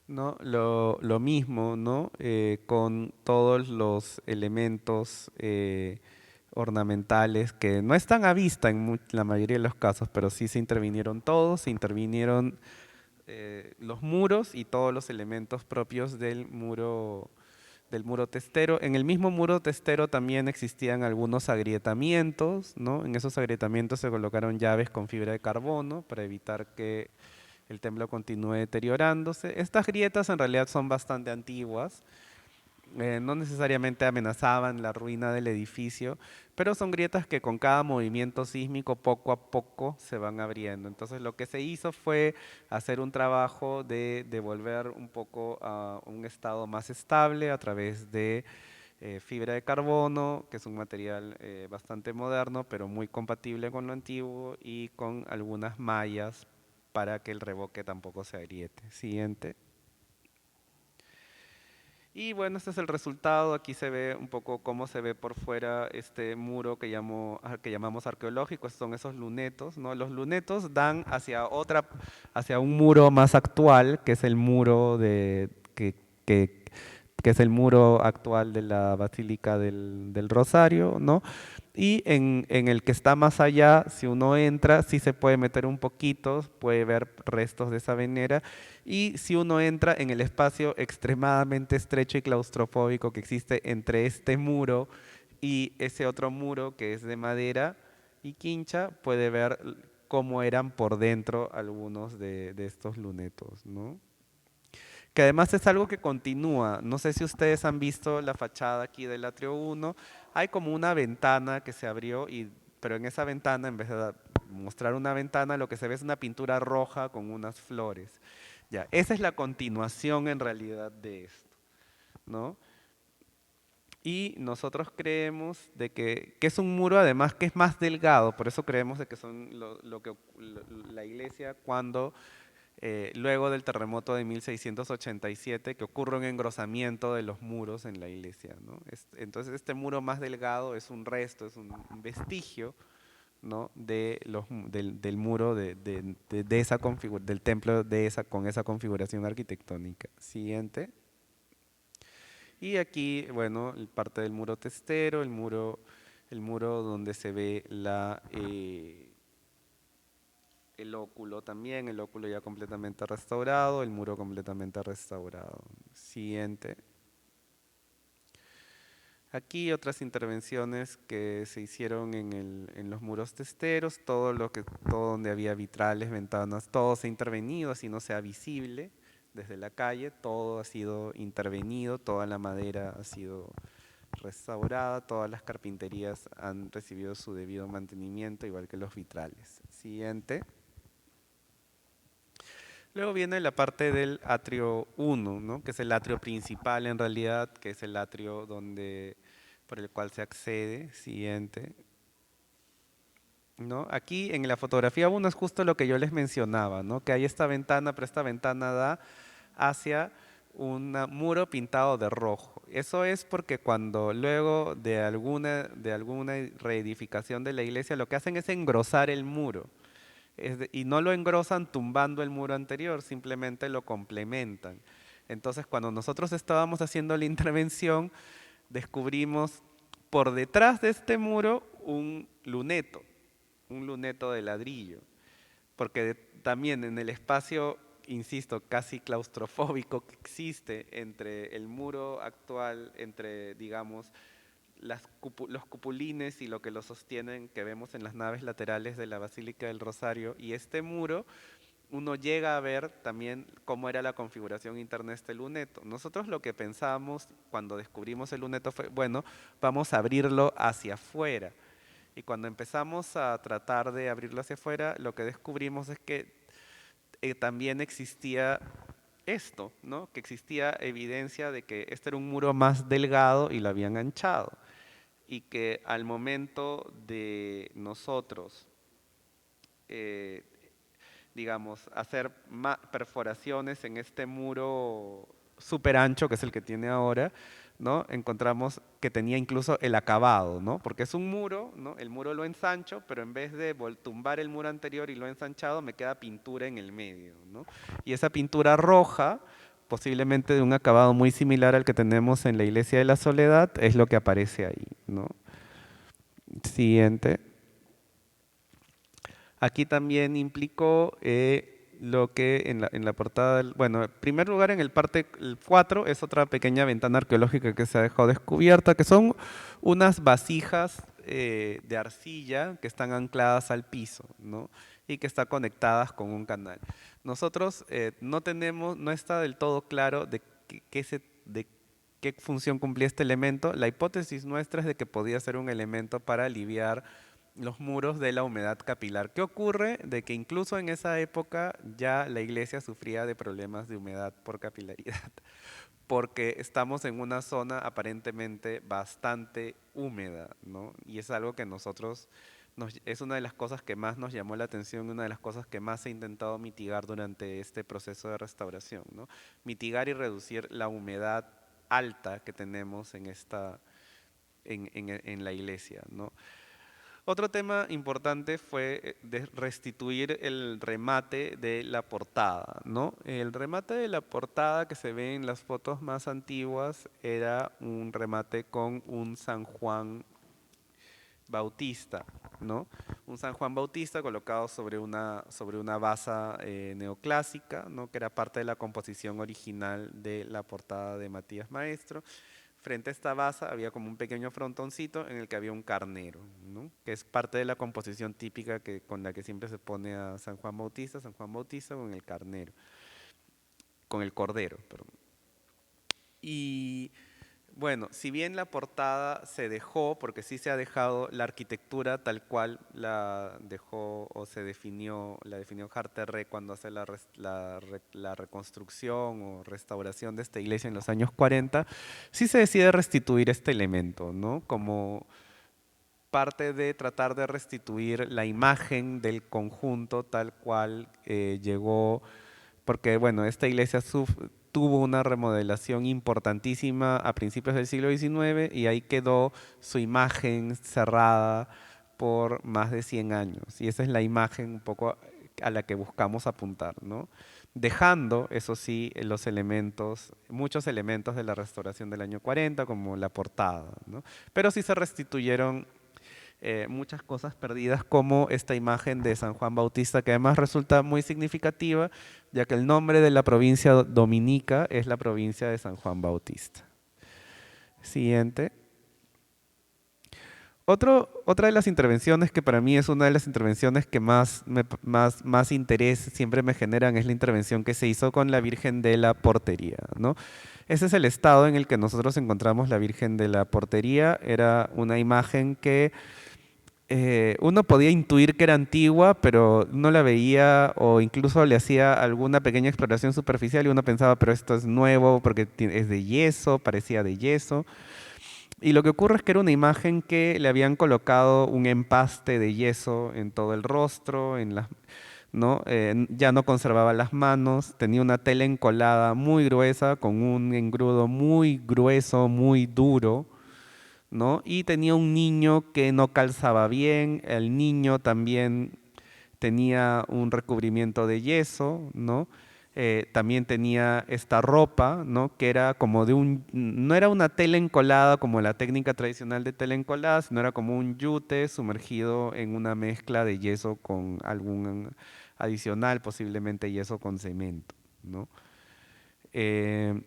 Speaker 1: ¿No? Lo mismo, ¿no? Con todos los elementos ornamentales que no están a vista en la mayoría de los casos, pero sí se intervinieron todos, se intervinieron los muros y todos los elementos propios del muro testero. En el mismo muro testero también existían algunos agrietamientos, ¿no? En esos agrietamientos se colocaron llaves con fibra de carbono para evitar que el templo continúe deteriorándose. Estas grietas en realidad son bastante antiguas, No necesariamente amenazaban la ruina del edificio, pero son grietas que con cada movimiento sísmico poco a poco se van abriendo. Entonces lo que se hizo fue hacer un trabajo de devolver un poco a un estado más estable a través de fibra de carbono, que es un material bastante moderno, pero muy compatible con lo antiguo, y con algunas mallas para que el revoque tampoco se agriete. Siguiente. Y bueno, este es el resultado. Aquí se ve un poco cómo se ve por fuera este muro que llamamos arqueológico. Estos son esos lunetos, ¿no? Los lunetos dan hacia un muro más actual, que es el muro que, que es el muro actual de la Basílica del Rosario, ¿no? Y en el que está más allá, si uno entra, sí se puede meter un poquito, puede ver restos de esa venera. Y si uno entra en el espacio extremadamente estrecho y claustrofóbico que existe entre este muro y ese otro muro que es de madera y quincha, puede ver cómo eran por dentro algunos de estos lunetos, ¿no? Que además es algo que continúa. No sé si ustedes han visto la fachada aquí del atrio 1. Hay como una ventana que se abrió, pero en esa ventana, en vez de mostrar una ventana, lo que se ve es una pintura roja con unas flores. Ya, esa es la continuación en realidad de esto, ¿no? Y nosotros creemos de que es un muro además que es más delgado, por eso creemos de que son la iglesia cuando luego del terremoto de 1687, que ocurre un engrosamiento de los muros en la iglesia, ¿no? Entonces este muro más delgado es un resto, es un vestigio, ¿no? Del muro de del templo con esa configuración arquitectónica. Siguiente. Y aquí, bueno, parte del muro testero, el muro donde se ve el óculo también, el óculo ya completamente restaurado, el muro completamente restaurado. Siguiente. Aquí otras intervenciones que se hicieron en los muros testeros, todo donde había vitrales, ventanas, todo se ha intervenido, así no sea visible desde la calle, todo ha sido intervenido, toda la madera ha sido restaurada, todas las carpinterías han recibido su debido mantenimiento, igual que los vitrales. Siguiente. Luego viene la parte del atrio 1, ¿no? Que es el atrio principal en realidad, que es el atrio por el cual se accede. Siguiente. ¿No? Aquí en la fotografía 1 es justo lo que yo les mencionaba, ¿no? Que hay esta ventana, pero esta ventana da hacia un muro pintado de rojo. Eso es porque cuando luego de alguna reedificación de la iglesia, lo que hacen es engrosar el muro. Y no lo engrosan tumbando el muro anterior, simplemente lo complementan. Entonces, cuando nosotros estábamos haciendo la intervención, descubrimos por detrás de este muro un luneto de ladrillo, porque también en el espacio, insisto, casi claustrofóbico que existe entre el muro actual, entre, digamos, los cupulines y lo que lo sostienen que vemos en las naves laterales de la Basílica del Rosario y este muro, uno llega a ver también cómo era la configuración interna de este luneto. Nosotros lo que pensábamos cuando descubrimos el luneto fue, bueno, vamos a abrirlo hacia afuera. Y cuando empezamos a tratar de abrirlo hacia afuera, lo que descubrimos es que también existía esto, ¿no? Que existía evidencia de que este era un muro más delgado y lo habían anchado y que al momento de nosotros, eh, digamos, hacer perforaciones en este muro súper ancho, que es el que tiene ahora, ¿no? Encontramos que tenía incluso el acabado, ¿no? Porque es un muro, ¿no? El muro lo ensancho, pero en vez de tumbar el muro anterior y lo ensanchado, me queda pintura en el medio, ¿no? Y esa pintura roja, posiblemente de un acabado muy similar al que tenemos en la Iglesia de la Soledad, es lo que aparece ahí, ¿no? Siguiente. Aquí también implicó lo que en la portada, bueno, en primer lugar en el 4 es otra pequeña ventana arqueológica que se ha dejado descubierta, que son unas vasijas de arcilla que están ancladas al piso, ¿no? Y que están conectadas con un canal. Nosotros no está del todo claro de ¿Qué función cumplía este elemento? La hipótesis nuestra es de que podía ser un elemento para aliviar los muros de la humedad capilar. ¿Qué ocurre? De que incluso en esa época ya la iglesia sufría de problemas de humedad por capilaridad, porque estamos en una zona aparentemente bastante húmeda, ¿no? Y es algo que es una de las cosas que más nos llamó la atención, una de las cosas que más se ha intentado mitigar durante este proceso de restauración, ¿no? Mitigar y reducir la humedad alta que tenemos en la iglesia, ¿no? Otro tema importante fue de restituir el remate de la portada, ¿no? El remate de la portada que se ve en las fotos más antiguas era un remate con un San Juan Bautista, ¿no? Un San Juan Bautista colocado sobre una basa neoclásica, ¿no? Que era parte de la composición original de la portada de Matías Maestro. Frente a esta basa había como un pequeño frontoncito en el que había un carnero, ¿no? Que es parte de la composición típica con la que siempre se pone a San Juan Bautista con el carnero, con el cordero, perdón. Y bueno, si bien la portada se dejó, porque sí se ha dejado la arquitectura tal cual la dejó o la definió Harterre cuando hace la reconstrucción o restauración de esta iglesia en los años 40, sí se decide restituir este elemento, ¿no? Como parte de tratar de restituir la imagen del conjunto tal cual llegó, porque bueno, esta iglesia tuvo una remodelación importantísima a principios del siglo XIX y ahí quedó su imagen cerrada por más de 100 años. Y esa es la imagen un poco a la que buscamos apuntar, ¿no? Dejando, eso sí, muchos elementos de la restauración del año 40, como la portada, ¿no? Pero sí se restituyeron muchas cosas perdidas como esta imagen de San Juan Bautista, que además resulta muy significativa, ya que el nombre de la provincia dominica es la provincia de San Juan Bautista. Siguiente. Otra de las intervenciones que para mí es una de las intervenciones que más interés siempre me generan es la intervención que se hizo con la Virgen de la Portería, ¿no? Ese es el estado en el que nosotros encontramos la Virgen de la Portería. Era una imagen que uno podía intuir que era antigua, pero no la veía o incluso le hacía alguna pequeña exploración superficial y uno pensaba, pero esto es nuevo porque es de yeso, parecía de yeso. Y lo que ocurre es que era una imagen que le habían colocado un empaste de yeso en todo el rostro, ¿no? Ya no conservaba las manos, tenía una tela encolada muy gruesa con un engrudo muy grueso, muy duro, ¿no? Y tenía un niño que no calzaba bien, el niño también tenía un recubrimiento de yeso, ¿no? También tenía esta ropa, ¿no? Que era como no era una tela encolada como la técnica tradicional de tela encolada, sino era como un yute sumergido en una mezcla de yeso con algún adicional, posiblemente yeso con cemento, ¿no? Eh,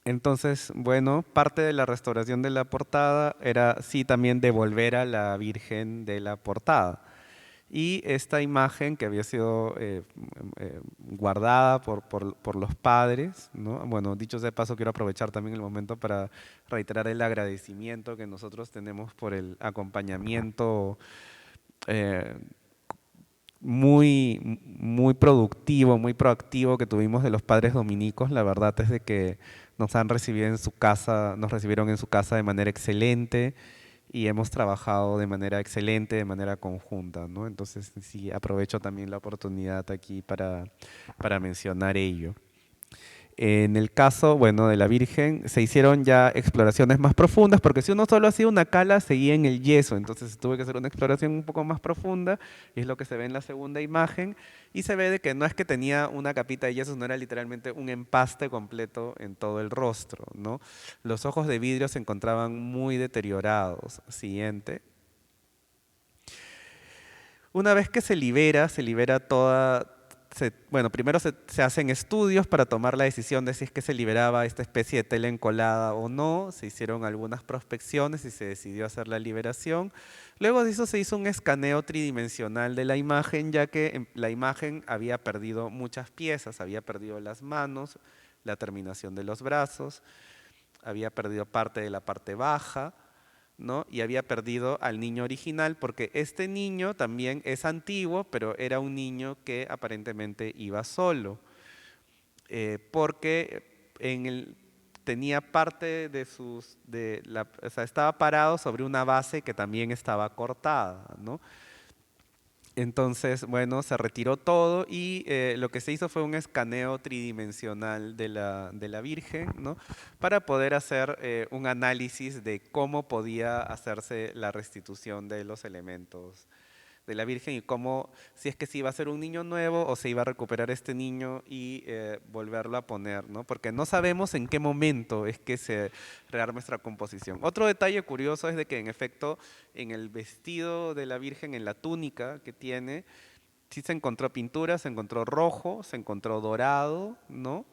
Speaker 1: entonces, bueno, parte de la restauración de la portada era sí también devolver a la Virgen de la portada. Y esta imagen que había sido guardada por los padres, ¿no? Bueno, dicho sea de paso, quiero aprovechar también el momento para reiterar el agradecimiento que nosotros tenemos por el acompañamiento eh, muy productivo, muy proactivo que tuvimos de los padres dominicos. La verdad es de que nos han recibido en su casa, nos recibieron en su casa de manera excelente y hemos trabajado de manera excelente, de manera conjunta, ¿no? Entonces sí, aprovecho también la oportunidad aquí para mencionar ello. En el caso, bueno, de la Virgen, se hicieron ya exploraciones más profundas, porque si uno solo hacía una cala, seguía en el yeso, entonces tuve que hacer una exploración un poco más profunda, y es lo que se ve en la segunda imagen, y se ve de que no es que tenía una capita de yeso, no era literalmente un empaste completo en todo el rostro, ¿no? Los ojos de vidrio se encontraban muy deteriorados. Siguiente. Una vez que se libera toda, bueno, primero se hacen estudios para tomar la decisión de si es que se liberaba esta especie de tela encolada o no, se hicieron algunas prospecciones y se decidió hacer la liberación. Luego de eso se hizo un escaneo tridimensional de la imagen, ya que la imagen había perdido muchas piezas, había perdido las manos, la terminación de los brazos, había perdido parte de la parte baja, ¿no? Y había perdido al niño original porque este niño también es antiguo, pero era un niño que aparentemente iba solo, porque tenía parte de o sea, estaba parado sobre una base que también estaba cortada, ¿no? Entonces, bueno, se retiró todo y lo que se hizo fue un escaneo tridimensional de la Virgen, ¿no? Para poder hacer un análisis de cómo podía hacerse la restitución de los elementos de la Virgen y cómo, si es que se iba a ser un niño nuevo o se iba a recuperar este niño y volverlo a poner, ¿no? Porque no sabemos en qué momento es que se rearma nuestra composición. Otro detalle curioso es de que en efecto en el vestido de la Virgen, en la túnica que tiene, sí se encontró pintura, se encontró rojo, se encontró dorado, ¿no?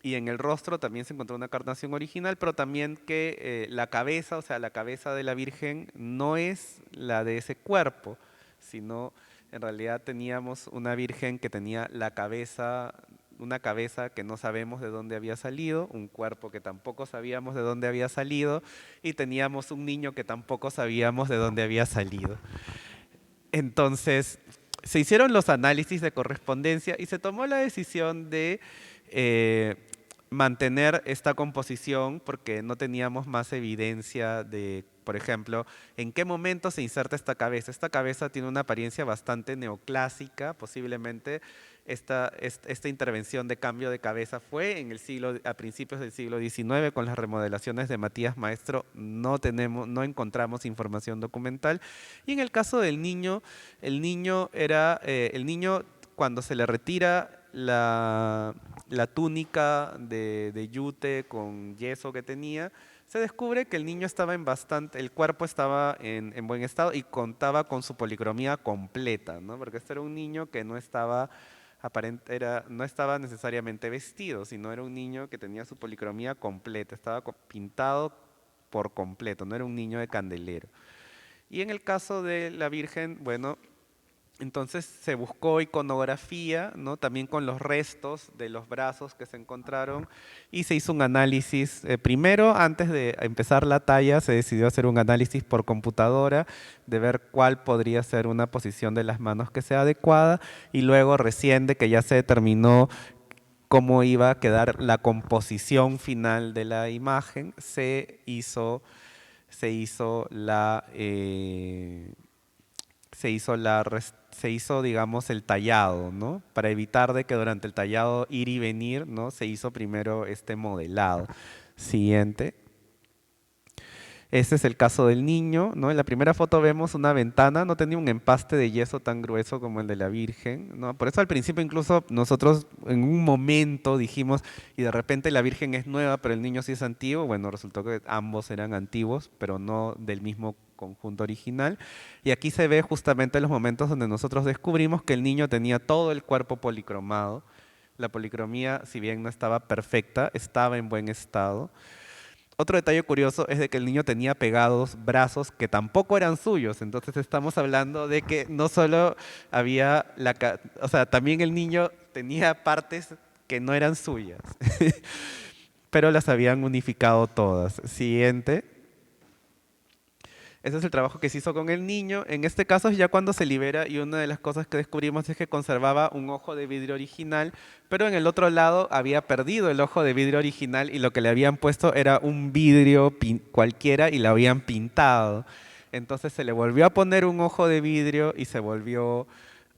Speaker 1: Y en el rostro también se encontró una carnación original, pero también que la cabeza, o sea, la cabeza de la Virgen no es la de ese cuerpo, sino en realidad teníamos una Virgen que tenía la cabeza, una cabeza que no sabemos de dónde había salido, un cuerpo que tampoco sabíamos de dónde había salido, y teníamos un niño que tampoco sabíamos de dónde había salido. Entonces, se hicieron los análisis de correspondencia y se tomó la decisión de eh, mantener esta composición porque no teníamos más evidencia de, por ejemplo, en qué momento se inserta esta cabeza. Esta cabeza tiene una apariencia bastante neoclásica, posiblemente esta intervención de cambio de cabeza fue en el a principios del siglo XIX con las remodelaciones de Matías Maestro, no encontramos información documental. Y en el caso del niño, el niño cuando se le retira la túnica de yute con yeso que tenía, se descubre que el niño estaba el cuerpo estaba en buen estado y contaba con su policromía completa, ¿no? Porque este era un niño que no estaba no estaba necesariamente vestido, sino era un niño que tenía su policromía completa, estaba pintado por completo, no era un niño de candelero. Y en el caso de la Virgen, bueno, entonces se buscó iconografía, ¿no? También con los restos de los brazos que se encontraron y se hizo un análisis. Primero, antes de empezar la talla, se decidió hacer un análisis por computadora de ver cuál podría ser una posición de las manos que sea adecuada y luego recién de que ya se determinó cómo iba a quedar la composición final de la imagen, se hizo se hizo, digamos, el tallado, ¿no? Para evitar de que durante el tallado ir y venir, ¿no? Se hizo primero este modelado. Siguiente. Este es el caso del niño, ¿no? En la primera foto vemos una ventana, no tenía un empaste de yeso tan grueso como el de la Virgen, ¿no? Por eso al principio incluso nosotros en un momento dijimos, y de repente la Virgen es nueva, pero el niño sí es antiguo. Bueno, resultó que ambos eran antiguos, pero no del mismo conjunto original. Y aquí se ve justamente los momentos donde nosotros descubrimos que el niño tenía todo el cuerpo policromado. La policromía, si bien no estaba perfecta, estaba en buen estado. Otro detalle curioso es de que el niño tenía pegados brazos que tampoco eran suyos, entonces estamos hablando de que no solo había o sea, también el niño tenía partes que no eran suyas, pero las habían unificado todas. Siguiente. Ese es el trabajo que se hizo con el niño. En este caso es ya cuando se libera y una de las cosas que descubrimos es que conservaba un ojo de vidrio original, pero en el otro lado había perdido el ojo de vidrio original y lo que le habían puesto era un vidrio cualquiera y lo habían pintado. Entonces se le volvió a poner un ojo de vidrio y se volvió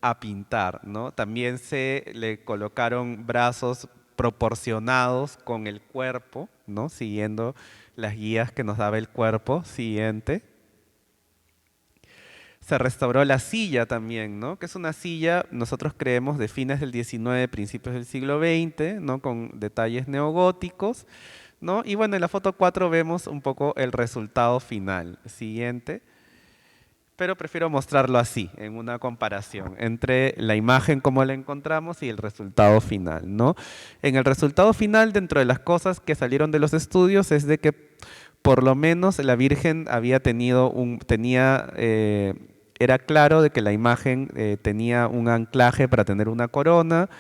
Speaker 1: a pintar, ¿no? También se le colocaron brazos proporcionados con el cuerpo, ¿no? Siguiendo las guías que nos daba el cuerpo. Siguiente. Se restauró la silla también, ¿no? Que es una silla, nosotros creemos, de fines del XIX, principios del siglo XX, ¿no? Con detalles neogóticos, ¿no? Y bueno, en la foto 4 vemos un poco el resultado final. Siguiente. Pero prefiero mostrarlo así, en una comparación entre la imagen como la encontramos y el resultado final, ¿no? En el resultado final, dentro de las cosas que salieron de los estudios, es de que por lo menos la Virgen había era claro de que la imagen tenía un anclaje para tener una corona,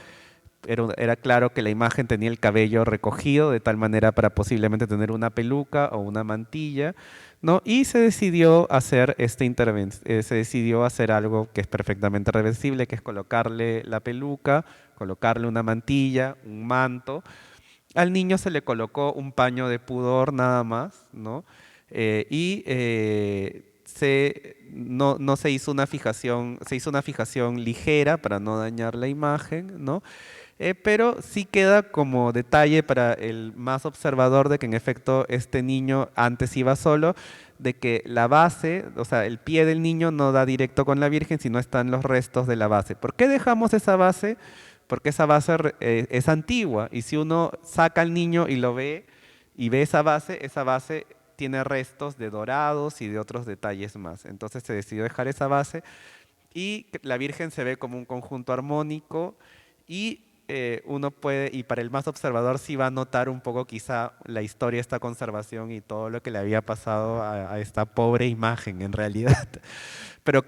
Speaker 1: era claro que la imagen tenía el cabello recogido de tal manera para posiblemente tener una peluca o una mantilla, ¿no? Y se decidió hacer se decidió hacer algo que es perfectamente reversible, que es colocarle la peluca, colocarle una mantilla, un manto. Al niño se le colocó un paño de pudor nada más, ¿no? No se hizo una fijación, se hizo una fijación ligera para no dañar la imagen, ¿no? Pero sí queda como detalle para el más observador de que en efecto este niño antes iba solo, de que la base, o sea, el pie del niño no da directo con la Virgen, sino están los restos de la base. ¿Por qué dejamos esa base? Porque esa base es antigua y si uno saca al niño y lo ve y ve esa base tiene restos de dorados y de otros detalles más. Entonces se decidió dejar esa base y la Virgen se ve como un conjunto armónico y uno puede, y para el más observador sí va a notar un poco quizá la historia de esta conservación y todo lo que le había pasado a esta pobre imagen en realidad. Pero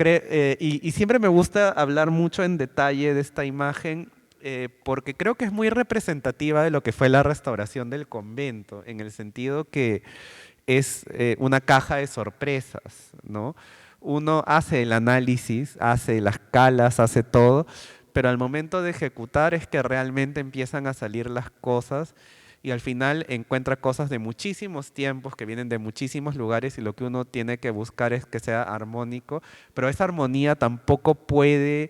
Speaker 1: y siempre me gusta hablar mucho en detalle de esta imagen porque creo que es muy representativa de lo que fue la restauración del convento, en el sentido que es una caja de sorpresas, ¿no? Uno hace el análisis, hace las calas, hace todo, pero al momento de ejecutar es que realmente empiezan a salir las cosas y al final encuentra cosas de muchísimos tiempos que vienen de muchísimos lugares y lo que uno tiene que buscar es que sea armónico, pero esa armonía tampoco puede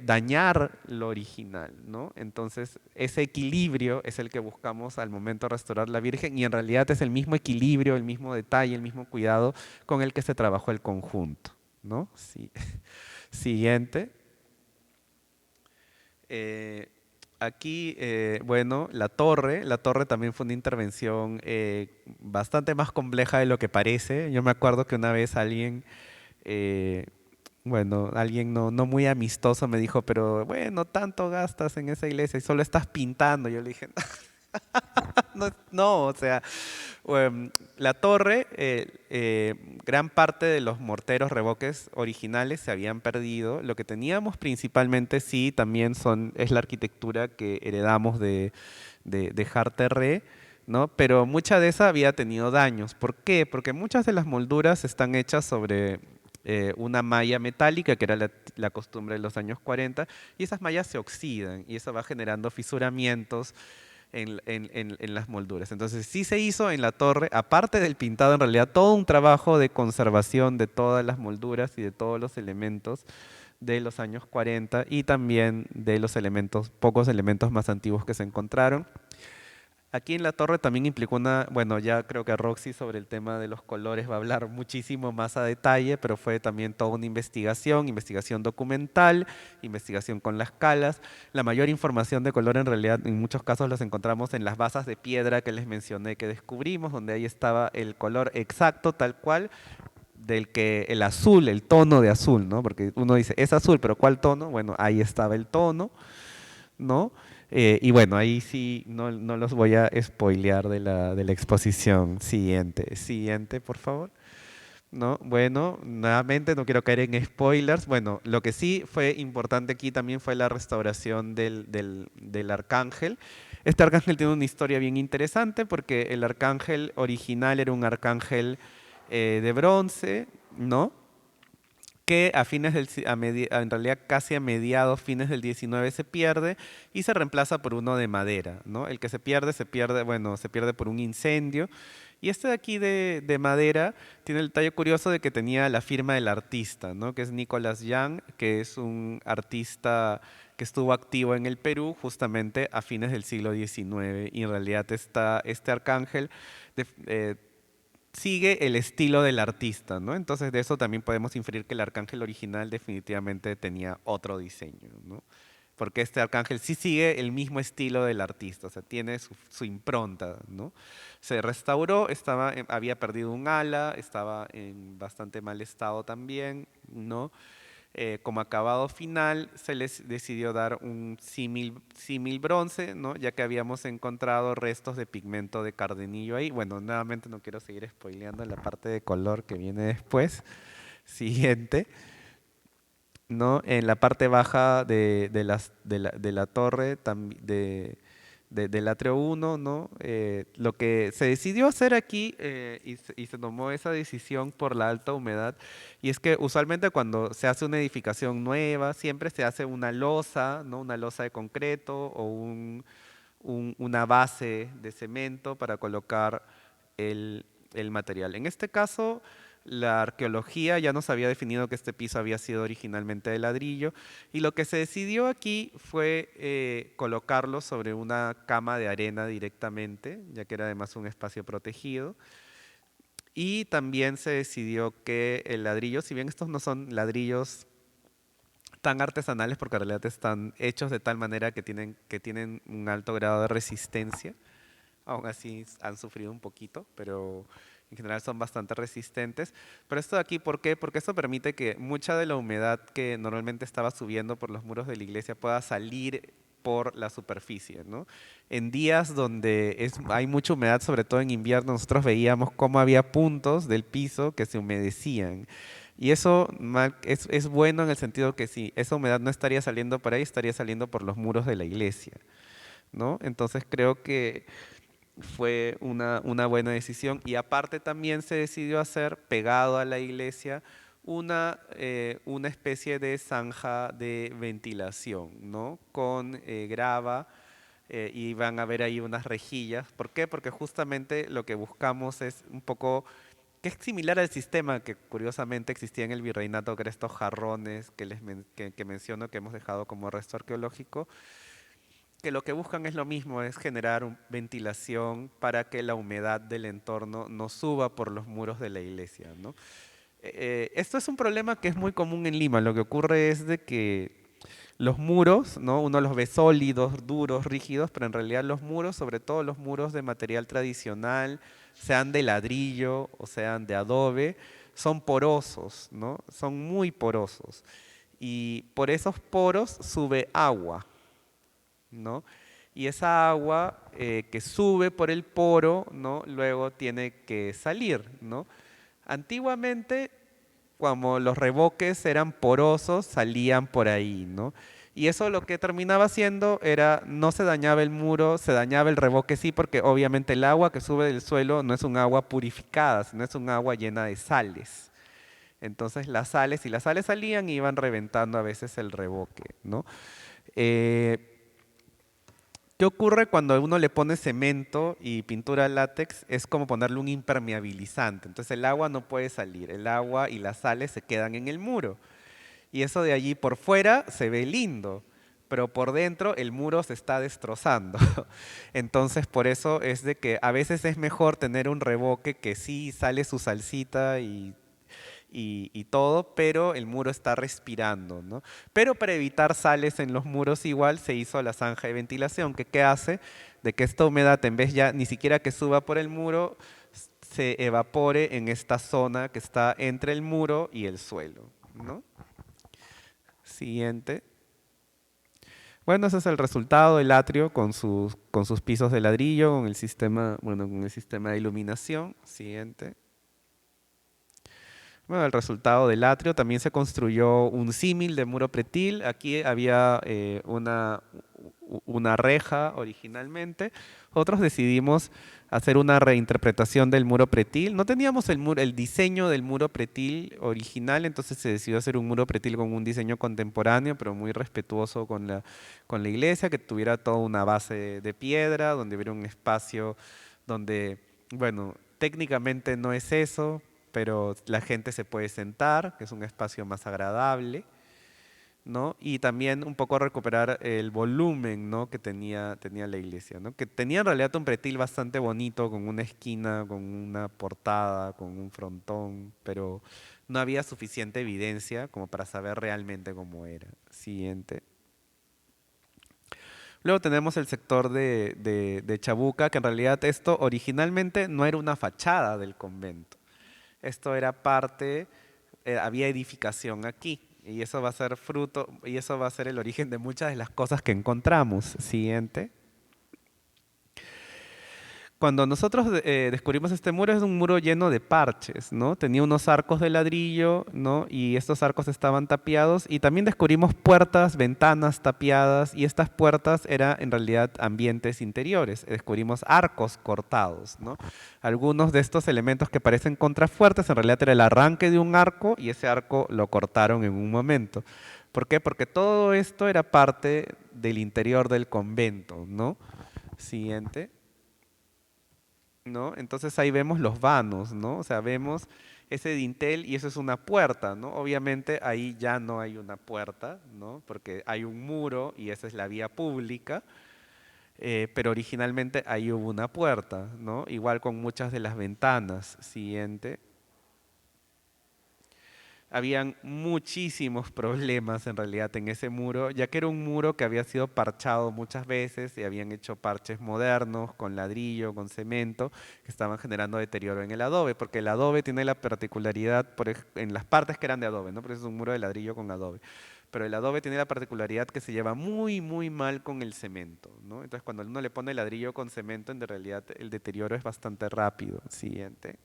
Speaker 1: dañar lo original, ¿no? Entonces, ese equilibrio es el que buscamos al momento de restaurar la Virgen y en realidad es el mismo equilibrio, el mismo detalle, el mismo cuidado con el que se trabajó el conjunto, ¿no? Sí. Siguiente. Eh, Aquí, bueno, la torre también fue una intervención bastante más compleja de lo que parece. Yo me acuerdo que una vez eh, alguien no muy amistoso me dijo, pero bueno, tanto gastas en esa iglesia y solo estás pintando. Yo le dije, no, no, o sea, la torre, gran parte de los morteros revoques originales se habían perdido. Lo que teníamos principalmente sí también es la arquitectura que heredamos de Jarterré, ¿no? Pero mucha de esa había tenido daños. ¿Por qué? Porque muchas de las molduras están hechas sobre una malla metálica, que era la costumbre de los años 40, y esas mallas se oxidan y eso va generando fisuramientos en las molduras. Entonces sí se hizo en la torre, aparte del pintado, en realidad todo un trabajo de conservación de todas las molduras y de todos los elementos de los años 40 y también de los pocos elementos más antiguos que se encontraron. Aquí en la torre también implicó bueno, ya creo que Roxy sobre el tema de los colores va a hablar muchísimo más a detalle, pero fue también toda una investigación documental, investigación con las calas. La mayor información de color en realidad en muchos casos los encontramos en las basas de piedra que les mencioné que descubrimos, donde ahí estaba el color exacto, tal cual, el azul, el tono de azul, ¿no? Porque uno dice, es azul, pero ¿cuál tono? Bueno, ahí estaba el tono, ¿no? Y bueno, ahí sí no los voy a spoilear de la exposición. Siguiente, por favor. ¿No? Bueno, nuevamente no quiero caer en spoilers. Bueno, lo que sí fue importante aquí también fue la restauración del arcángel. Este arcángel tiene una historia bien interesante porque el arcángel original era un arcángel de bronce, ¿no? Que a fines en realidad casi a mediados, fines del 19 se pierde y se reemplaza por uno de madera, ¿no? El que bueno, se pierde por un incendio. Y este de aquí de madera tiene el detalle curioso de que tenía la firma del artista, ¿no? Que es Nicolas Young, que es un artista que estuvo activo en el Perú justamente a fines del siglo XIX. Y en realidad este arcángel de- eh, sigue el estilo del artista, ¿no? Entonces de eso también podemos inferir que el arcángel original definitivamente tenía otro diseño, ¿no? Porque este arcángel sí sigue el mismo estilo del artista, o sea, tiene su impronta, ¿no? Se restauró, había perdido un ala, estaba en bastante mal estado también, ¿no? Como acabado final se les decidió dar un símil bronce, ¿no? Ya que habíamos encontrado restos de pigmento de cardenillo ahí. Bueno, nuevamente no quiero seguir spoileando la parte de color que viene después. Siguiente. ¿no? En la parte baja de la torre del atrio 1, ¿no? Lo que se decidió hacer aquí y se tomó esa decisión por la alta humedad, y es que usualmente cuando se hace una edificación nueva, siempre se hace una losa, ¿no? Una losa de concreto o una base de cemento para colocar el material. En este caso, la arqueología ya nos había definido que este piso había sido originalmente de ladrillo, y lo que se decidió aquí fue colocarlo sobre una cama de arena directamente, ya que era además un espacio protegido. Y también se decidió que el ladrillo, si bien estos no son ladrillos tan artesanales porque en realidad están hechos de tal manera que tienen un alto grado de resistencia, aún así han sufrido un poquito, pero en general son bastante resistentes. Pero esto de aquí, ¿por qué? Porque esto permite que mucha de la humedad que normalmente estaba subiendo por los muros de la iglesia pueda salir por la superficie, ¿no? En días donde hay mucha humedad, sobre todo en invierno, nosotros veíamos cómo había puntos del piso que se humedecían. Y eso es bueno en el sentido que si esa humedad no estaría saliendo por ahí, estaría saliendo por los muros de la iglesia, ¿no? Entonces creo que fue una buena decisión, y aparte también se decidió hacer pegado a la iglesia una especie de zanja de ventilación, ¿no? Con grava, y van a ver ahí unas rejillas. ¿Por qué? Porque justamente lo que buscamos es un poco, que es similar al sistema que curiosamente existía en el virreinato, que eran estos jarrones que menciono, que hemos dejado como resto arqueológico, que lo que buscan es lo mismo, es generar ventilación para que la humedad del entorno no suba por los muros de la iglesia, ¿no? Esto es un problema que es muy común en Lima. Lo que ocurre es de que los muros, ¿no? Uno los ve sólidos, duros, rígidos, pero en realidad los muros, sobre todo los muros de material tradicional, sean de ladrillo o sean de adobe, son porosos, ¿no? Son muy porosos. Y por esos poros sube agua, ¿no? Y esa agua que sube por el poro, ¿no? Luego tiene que salir, ¿no? Antiguamente, como los revoques eran porosos, salían por ahí, ¿no? Y eso lo que terminaba haciendo era, no se dañaba el muro, se dañaba el revoque sí, porque obviamente el agua que sube del suelo no es un agua purificada, sino es un agua llena de sales. Entonces si las sales salían, iban reventando a veces el revoque, ¿no? Eh, ¿Qué ocurre cuando uno le pone cemento y pintura látex? Es como ponerle un impermeabilizante. Entonces el agua no puede salir. El agua y las sales se quedan en el muro. Y eso de allí por fuera se ve lindo, pero por dentro el muro se está destrozando. Entonces por eso es de que a veces es mejor tener un revoque que sí sale su salsita y todo, pero el muro está respirando, ¿no? Pero para evitar sales en los muros igual se hizo la zanja de ventilación, que ¿qué hace? De que esta humedad, en vez ya ni siquiera que suba por el muro, se evapore en esta zona que está entre el muro y el suelo, ¿no? Siguiente. Bueno, ese es el resultado del atrio con sus pisos de ladrillo, con el sistema, bueno, con el sistema de iluminación. Siguiente. Bueno, el resultado del atrio también se construyó un símil de muro pretil. Aquí había una reja originalmente. Otros decidimos hacer una reinterpretación del muro pretil. No teníamos el diseño del muro pretil original, entonces se decidió hacer un muro pretil con un diseño contemporáneo, pero muy respetuoso con la iglesia, que tuviera toda una base de piedra, donde hubiera un espacio donde, bueno, técnicamente no es eso, pero la gente se puede sentar, que es un espacio más agradable, ¿no? Y también un poco recuperar el volumen, ¿no? que tenía la iglesia, ¿no? Que tenía en realidad un pretil bastante bonito, con una esquina, con una portada, con un frontón, pero no había suficiente evidencia como para saber realmente cómo era. Siguiente. Luego tenemos el sector de Chabuca, que en realidad esto originalmente no era una fachada del convento. Esto era parte, había edificación aquí. Y eso va a ser fruto, y eso va a ser el origen de muchas de las cosas que encontramos. Siguiente. Cuando nosotros descubrimos este muro, es un muro lleno de parches, ¿no? Tenía unos arcos de ladrillo, ¿no? Y estos arcos estaban tapiados. Y también descubrimos puertas, ventanas tapiadas. Y estas puertas eran en realidad ambientes interiores. Descubrimos arcos cortados, ¿no? Algunos de estos elementos que parecen contrafuertes, en realidad era el arranque de un arco y ese arco lo cortaron en un momento. ¿Por qué? Porque todo esto era parte del interior del convento, ¿no? Siguiente. ¿No? Entonces ahí vemos los vanos, ¿no? O sea, vemos ese dintel y eso es una puerta, ¿no? Obviamente ahí ya no hay una puerta, ¿no? Porque hay un muro y esa es la vía pública, pero originalmente ahí hubo una puerta, ¿no? Igual con muchas de las ventanas. Siguiente. Habían muchísimos problemas en realidad en ese muro, ya que era un muro que había sido parchado muchas veces y habían hecho parches modernos con ladrillo, con cemento, que estaban generando deterioro en el adobe, porque el adobe tiene la particularidad, en las partes que eran de adobe, ¿no? Porque es un muro de ladrillo con adobe. Pero el adobe tiene la particularidad que se lleva muy, muy mal con el cemento, ¿no? Entonces cuando uno le pone ladrillo con cemento, en realidad el deterioro es bastante rápido. Siguiente.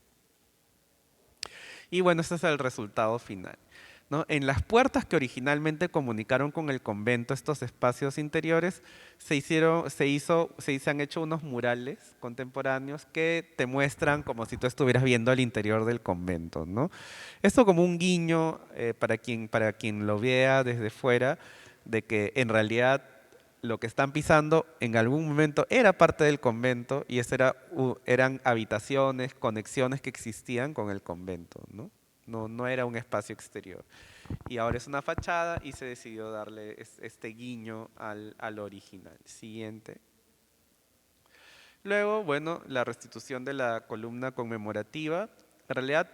Speaker 1: Y bueno, este es el resultado final, ¿no? En las puertas que originalmente comunicaron con el convento estos espacios interiores, se han hecho unos murales contemporáneos que te muestran como si tú estuvieras viendo el interior del convento, ¿no? Esto como un guiño para quien lo vea desde fuera, de que en realidad lo que están pisando en algún momento era parte del convento y eran habitaciones, conexiones que existían con el convento, ¿no? No era un espacio exterior. Y ahora es una fachada y se decidió darle este guiño al original. Siguiente. Luego, bueno, la restitución de la columna conmemorativa. En realidad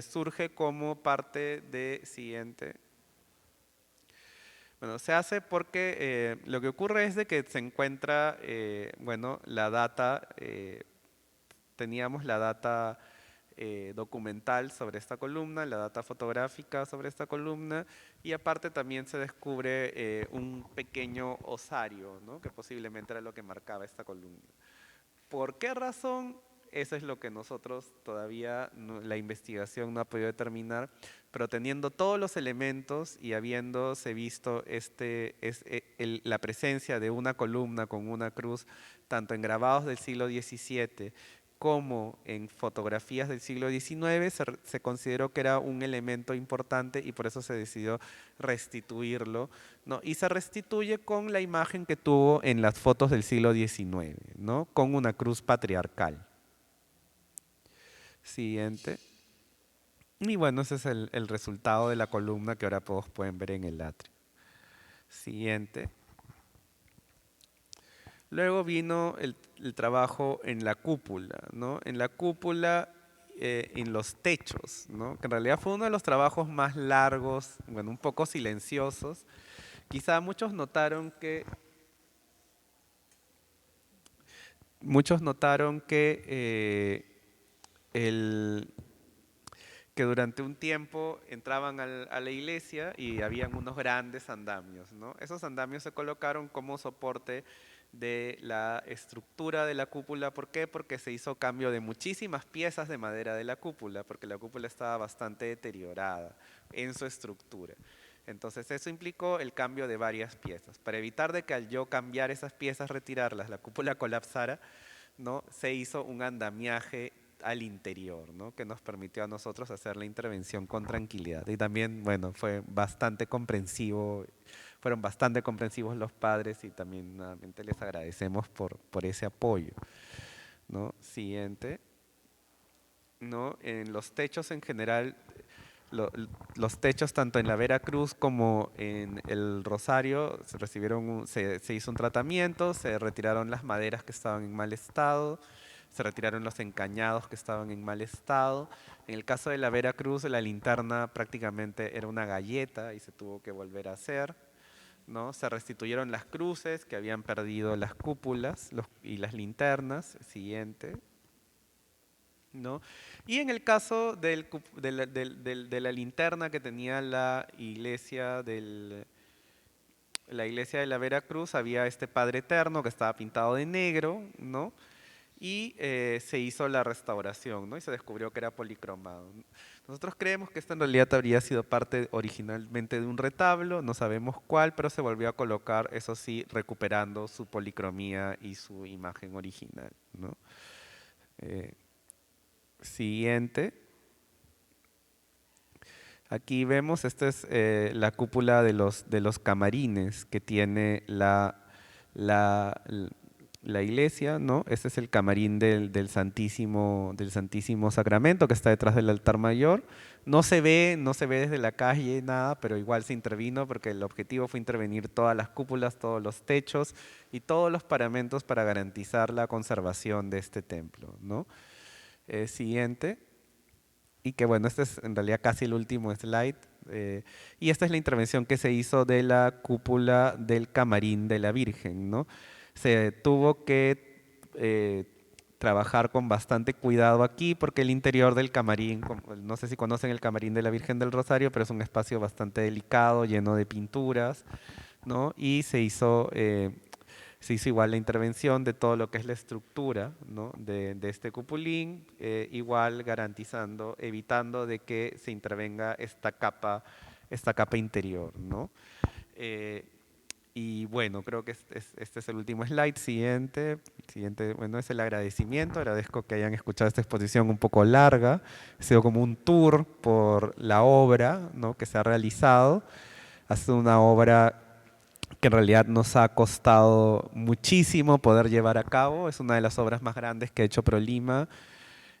Speaker 1: surge como parte de siguiente. Bueno, se hace porque lo que ocurre es de que se encuentra, bueno, la data, teníamos la data documental sobre esta columna, la data fotográfica sobre esta columna y aparte también se descubre un pequeño osario, ¿no? Que posiblemente era lo que marcaba esta columna. ¿Por qué razón? Eso es lo que nosotros todavía, la investigación no ha podido determinar, pero teniendo todos los elementos y habiéndose visto la presencia de una columna con una cruz, tanto en grabados del siglo XVII como en fotografías del siglo XIX, se consideró que era un elemento importante y por eso se decidió restituirlo, ¿no? Y se restituye con la imagen que tuvo en las fotos del siglo XIX, ¿no? Con una cruz patriarcal. Siguiente. Y bueno, ese es el resultado de la columna que ahora todos pueden ver en el atrio. Siguiente. Luego vino el trabajo en la cúpula, ¿no? En la cúpula, en los techos, ¿no? Que en realidad fue uno de los trabajos más largos, bueno, un poco silenciosos. Quizá muchos notaron el, que durante un tiempo entraban a la iglesia y habían unos grandes andamios, ¿no? Esos andamios se colocaron como soporte de la estructura de la cúpula. ¿Por qué? Porque se hizo cambio de muchísimas piezas de madera de la cúpula, porque la cúpula estaba bastante deteriorada en su estructura. Entonces eso implicó el cambio de varias piezas. Para evitar de que al yo cambiar esas piezas, retirarlas, la cúpula colapsara, ¿no? Se hizo un andamiaje al interior, ¿no? Que nos permitió a nosotros hacer la intervención con tranquilidad. Y también, bueno, fueron bastante comprensivos los padres y también nuevamente les agradecemos por ese apoyo, ¿no? Siguiente, ¿no? En los techos en general, lo- los techos tanto en la Veracruz como en el Rosario se hizo un tratamiento, se retiraron las maderas que estaban en mal estado, se retiraron los encañados que estaban en mal estado. En el caso de la Veracruz, la linterna prácticamente era una galleta y se tuvo que volver a hacer, ¿no? Se restituyeron las cruces que habían perdido las cúpulas y las linternas. Siguiente. ¿No? Y en el caso de la linterna que tenía la iglesia de la Veracruz, había este Padre Eterno que estaba pintado de negro, ¿no? y se hizo la restauración, ¿no? Y se descubrió que era policromado. Nosotros creemos que esto en realidad habría sido parte originalmente de un retablo, no sabemos cuál, pero se volvió a colocar, eso sí, recuperando su policromía y su imagen original, ¿no? Eh, Siguiente. Aquí vemos, esta es la cúpula de los camarines que tiene la, la iglesia, ¿no? Este es el camarín del Santísimo Sacramento que está detrás del altar mayor. No se ve desde la calle nada, pero igual se intervino porque el objetivo fue intervenir todas las cúpulas, todos los techos y todos los paramentos para garantizar la conservación de este templo, ¿no? Siguiente. Y que bueno, este es en realidad casi el último slide. Y esta es la intervención que se hizo de la cúpula del camarín de la Virgen, ¿no? Se tuvo que trabajar con bastante cuidado aquí porque el interior del camarín, no sé si conocen el camarín de la Virgen del Rosario, pero es un espacio bastante delicado, lleno de pinturas, ¿no? Y se hizo igual la intervención de todo lo que es la estructura, ¿no? de este cupulín, igual garantizando, evitando de que se intervenga esta capa interior, ¿no? Eh, y bueno, creo que este es el último slide. Siguiente, bueno, es el agradecimiento. Agradezco que hayan escuchado esta exposición un poco larga. Ha sido como un tour por la obra, ¿no? que se ha realizado. Ha sido una obra que en realidad nos ha costado muchísimo poder llevar a cabo. Es una de las obras más grandes que ha hecho ProLima.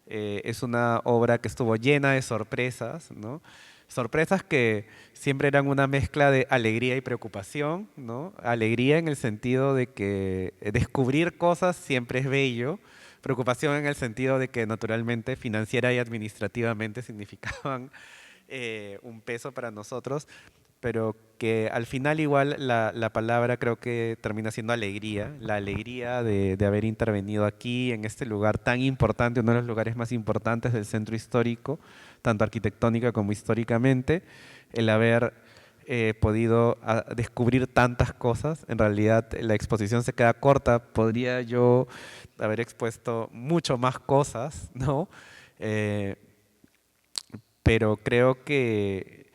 Speaker 1: Es una obra que estuvo llena de sorpresas, ¿no? Sorpresas que siempre eran una mezcla de alegría y preocupación, ¿no? Alegría en el sentido de que descubrir cosas siempre es bello. Preocupación en el sentido de que naturalmente financiera y administrativamente significaban un peso para nosotros, pero que al final igual la palabra creo que termina siendo alegría, la alegría de haber intervenido aquí, en este lugar tan importante, uno de los lugares más importantes del centro histórico, tanto arquitectónica como históricamente, el haber podido descubrir tantas cosas. En realidad la exposición se queda corta, podría yo haber expuesto mucho más cosas, ¿no? Eh, pero creo que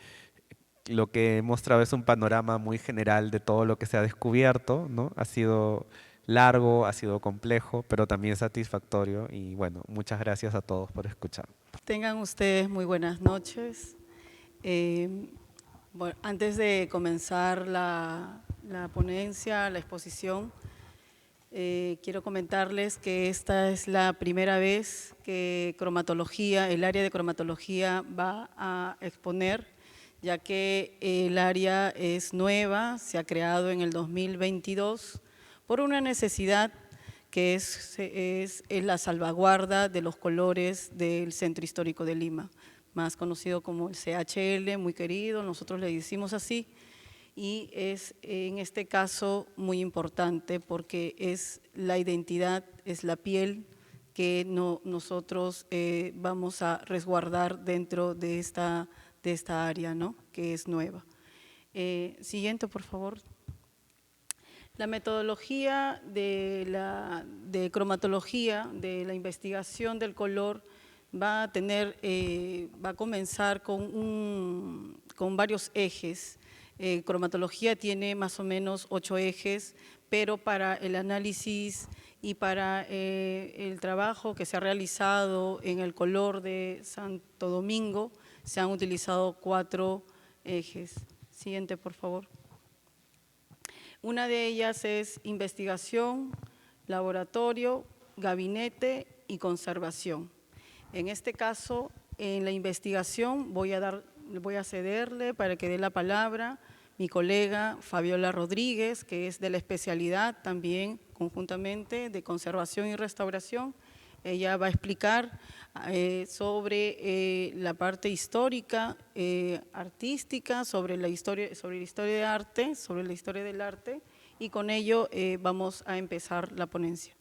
Speaker 1: lo que he mostrado es un panorama muy general de todo lo que se ha descubierto, ¿no? Ha sido largo, ha sido complejo, pero también satisfactorio y bueno, muchas gracias a todos por escuchar.
Speaker 2: Tengan ustedes muy buenas noches. Bueno, antes de comenzar la ponencia, la exposición, quiero comentarles que esta es la primera vez que cromatología, el área de cromatología va a exponer, ya que el área es nueva, se ha creado en el 2022 por una necesidad que es la salvaguarda de los colores del Centro Histórico de Lima, más conocido como el CHL, muy querido, nosotros le decimos así, y es en este caso muy importante porque es la identidad, es la piel que nosotros vamos a resguardar dentro de esta área, ¿no? Que es nueva. Siguiente, por favor. La metodología de cromatología, de la investigación del color, va a comenzar con varios ejes. Cromatología tiene más o menos 8 ejes, pero para el análisis y para el trabajo que se ha realizado en el color de Santo Domingo, se han utilizado 4 ejes. Siguiente, por favor. Una de ellas es investigación, laboratorio, gabinete y conservación. En este caso, en la investigación voy a cederle para que dé la palabra mi colega Fabiola Rodríguez, que es de la especialidad también conjuntamente de conservación y restauración. Ella va a explicar sobre la parte histórica, artística, sobre la historia de arte, sobre la historia del arte, y con ello vamos a empezar la ponencia.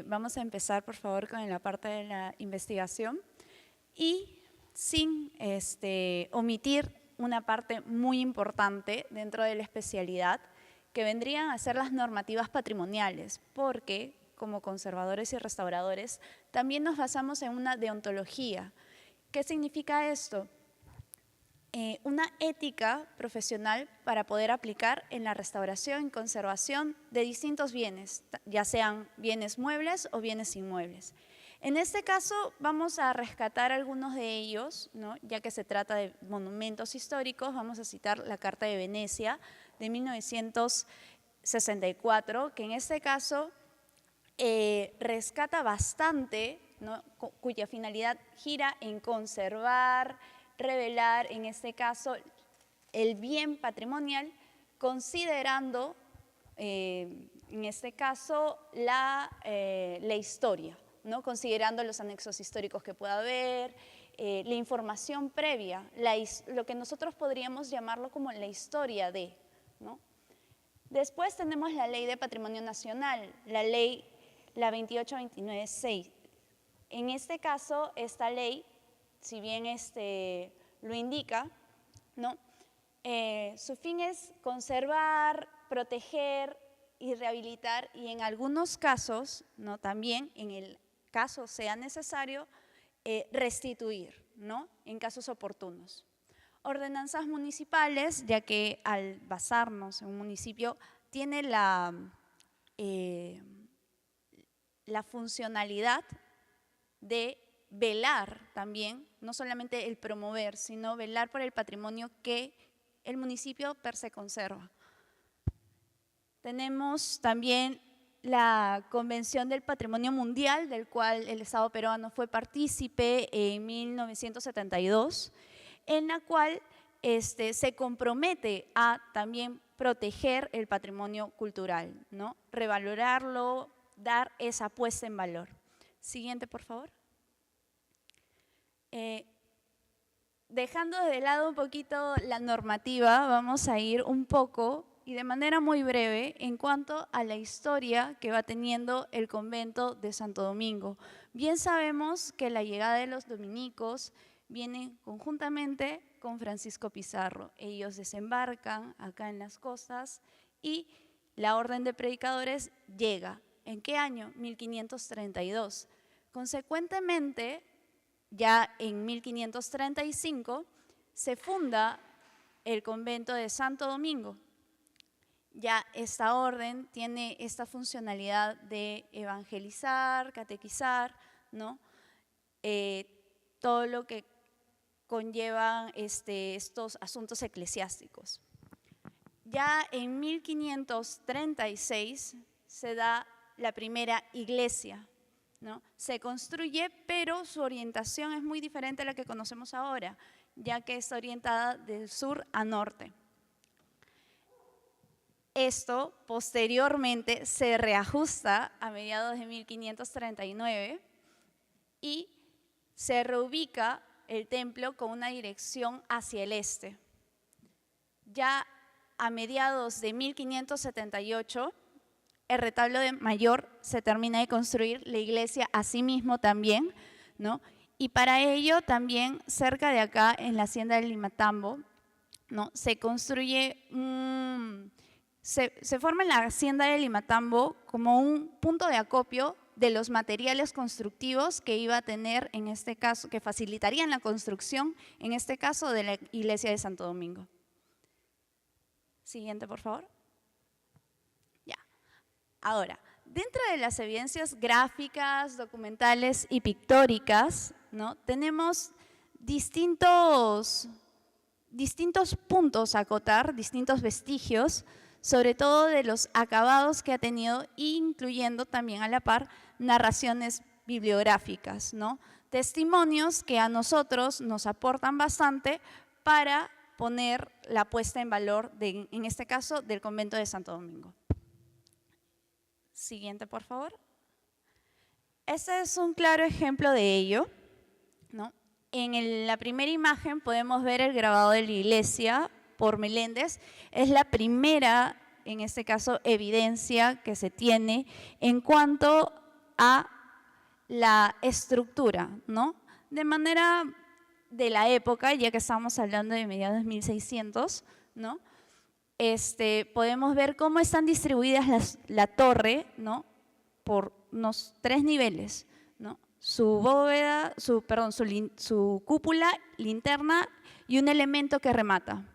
Speaker 3: Vamos a empezar, por favor, con la parte de la investigación y sin omitir una parte muy importante dentro de la especialidad, que vendrían a ser las normativas patrimoniales, porque como conservadores y restauradores, también nos basamos en una deontología. ¿Qué significa esto? Una ética profesional para poder aplicar en la restauración y conservación de distintos bienes, ya sean bienes muebles o bienes inmuebles. En este caso vamos a rescatar algunos de ellos, ¿no? Ya que se trata de monumentos históricos. Vamos a citar la Carta de Venecia de 1964, que en este caso rescata bastante, ¿no? Cuya finalidad gira en conservar, revelar, en este caso, el bien patrimonial, considerando, en este caso, la historia, ¿no? Considerando los anexos históricos que pueda haber, la información previa, lo que nosotros podríamos llamarlo como la historia de, ¿no? Después tenemos la Ley de Patrimonio Nacional, la 28296. En este caso, esta ley, si bien lo indica, ¿no? Su fin es conservar, proteger y rehabilitar, y en algunos casos, ¿no? También en el caso sea necesario, restituir, ¿no? En casos oportunos. Ordenanzas municipales, ya que al basarnos en un municipio tiene la funcionalidad de velar también, no solamente el promover, sino velar por el patrimonio que el municipio per se conserva. Tenemos también la Convención del Patrimonio Mundial, del cual el Estado peruano fue partícipe en 1972, en la cual se compromete a también proteger el patrimonio cultural, ¿no? Revalorarlo, dar esa puesta en valor. Siguiente, por favor. Dejando de lado un poquito la normativa, vamos a ir un poco y de manera muy breve en cuanto a la historia que va teniendo el convento de Santo Domingo. Bien sabemos que la llegada de los dominicos viene conjuntamente con Francisco Pizarro. Ellos desembarcan acá en las costas y la orden de predicadores llega. ¿En qué año? 1532. Consecuentemente, ya en 1535 se funda el convento de Santo Domingo. Ya esta orden tiene esta funcionalidad de evangelizar, catequizar, ¿no? Todo lo que conllevan estos asuntos eclesiásticos. Ya en 1536 se da la primera iglesia, ¿no? Se construye, pero su orientación es muy diferente a la que conocemos ahora, ya que está orientada del sur a norte. Esto posteriormente se reajusta a mediados de 1539 y se reubica el templo con una dirección hacia el este. Ya a mediados de 1578, el retablo de mayor se termina de construir, la iglesia asimismo también, ¿no? Y para ello también cerca de acá, en la hacienda de Limatambo, ¿no? Se construye, se forma en la hacienda de Limatambo como un punto de acopio de los materiales constructivos que iba a tener, en este caso, que facilitarían la construcción, en este caso, de la iglesia de Santo Domingo. Siguiente, por favor. Ya. Ahora, dentro de las evidencias gráficas, documentales y pictóricas, ¿no? Tenemos distintos puntos a acotar, distintos vestigios, sobre todo de los acabados que ha tenido, incluyendo también a la par narraciones bibliográficas, ¿no? Testimonios que a nosotros nos aportan bastante para poner la puesta en valor, en este caso, del convento de Santo Domingo. Siguiente, por favor. Este es un claro ejemplo de ello, ¿no? En la primera imagen podemos ver el grabado de la iglesia por Meléndez. Es la primera, en este caso, evidencia que se tiene en cuanto a la estructura, ¿no? De manera de la época, ya que estamos hablando de mediados de 1600, ¿no? Podemos ver cómo están distribuidas la torre, ¿no? Por unos 3 niveles, ¿no? Su bóveda, su cúpula, linterna y un elemento que remata.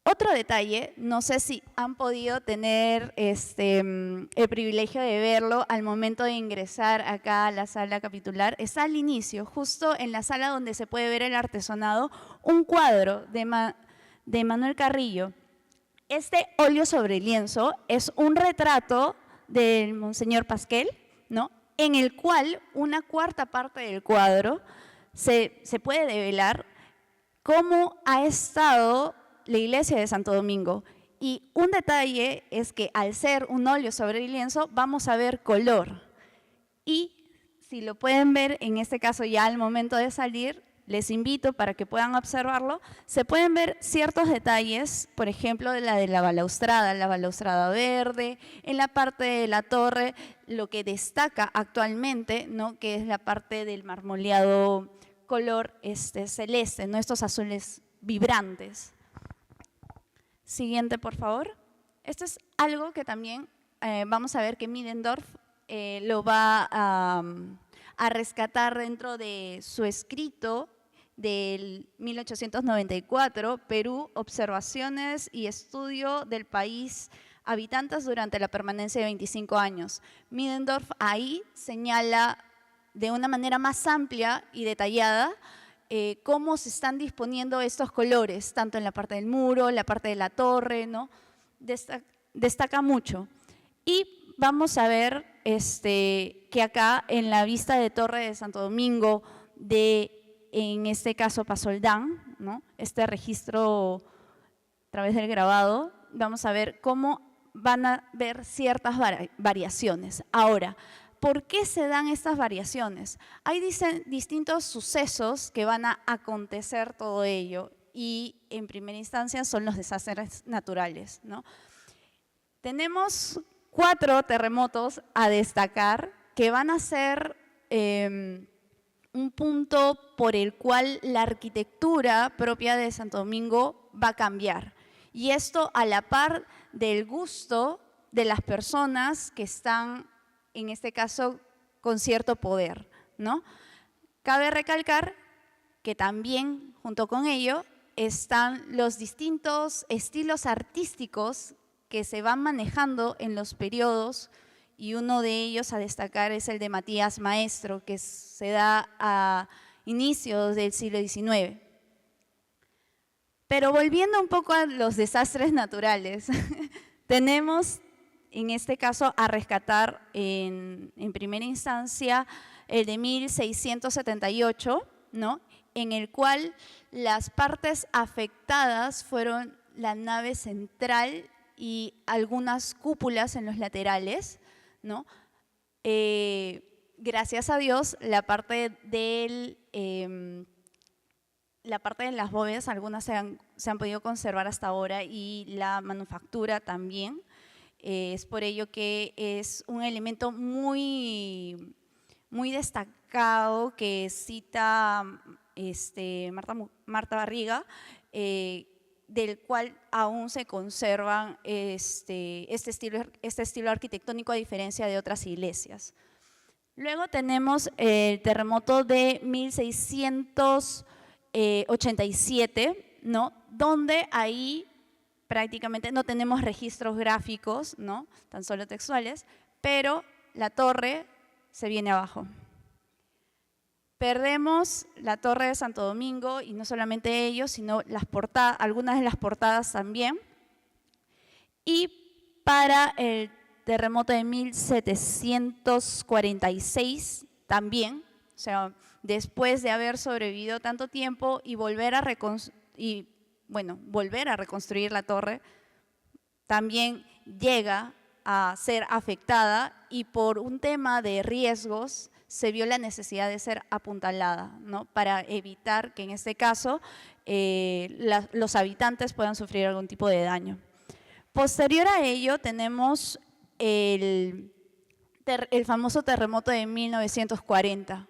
Speaker 3: Otro detalle, no sé si han podido tener el privilegio de verlo al momento de ingresar acá a la sala capitular, está al inicio, justo en la sala donde se puede ver el artesonado, un cuadro de Manuel Carrillo. Este óleo sobre lienzo es un retrato del Monseñor Pasquel, ¿no? En el cual una cuarta parte del cuadro se puede develar cómo ha estado la iglesia de Santo Domingo. Y un detalle es que al ser un óleo sobre el lienzo vamos a ver color. Y si lo pueden ver, en este caso ya al momento de salir, les invito para que puedan observarlo, se pueden ver ciertos detalles, por ejemplo, de la balaustrada verde, en la parte de la torre, lo que destaca actualmente, ¿no? Que es la parte del marmoleado color celeste, ¿no? Estos azules vibrantes. Siguiente, por favor. Esto es algo que también vamos a ver que Middendorf lo va a rescatar dentro de su escrito del 1894, Perú, observaciones y estudio del país, habitantes durante la permanencia de 25 años. Middendorf ahí señala de una manera más amplia y detallada cómo se están disponiendo estos colores, tanto en la parte del muro, la parte de la torre, ¿no? Destaca mucho. Y vamos a ver que acá en la vista de Torre de Santo Domingo, en este caso Pasoldán, ¿no? Este registro a través del grabado, vamos a ver cómo van a ver ciertas variaciones. Ahora, ¿por qué se dan estas variaciones? Hay distintos sucesos que van a acontecer todo ello y en primera instancia son los desastres naturales, ¿no? Tenemos 4 terremotos a destacar que van a ser un punto por el cual la arquitectura propia de Santo Domingo va a cambiar. Y esto a la par del gusto de las personas que están, en este caso, con cierto poder, ¿no? Cabe recalcar que también, junto con ello, están los distintos estilos artísticos que se van manejando en los periodos, y uno de ellos a destacar es el de Matías Maestro, que se da a inicios del siglo XIX. Pero volviendo un poco a los desastres naturales, tenemos en este caso a rescatar en primera instancia el de 1678, ¿no? En el cual las partes afectadas fueron la nave central y algunas cúpulas en los laterales, ¿no? Gracias a Dios, la parte de las bóvedas, algunas se han podido conservar hasta ahora, y la manufactura también. Es por ello que es un elemento muy, muy destacado que cita Marta Barriga, del cual aún se conservan este estilo arquitectónico a diferencia de otras iglesias. Luego tenemos el terremoto de 1687, ¿no? Donde ahí prácticamente no tenemos registros gráficos, ¿no? Tan solo textuales, pero la torre se viene abajo. Perdemos la Torre de Santo Domingo, y no solamente ellos, sino algunas de las portadas también. Y para el terremoto de 1746 también, o sea, después de haber sobrevivido tanto tiempo y volver a reconstruir la torre, también llega a ser afectada, y por un tema de riesgos se vio la necesidad de ser apuntalada, ¿no? Para evitar que en este caso los habitantes puedan sufrir algún tipo de daño. Posterior a ello tenemos el famoso terremoto de 1940,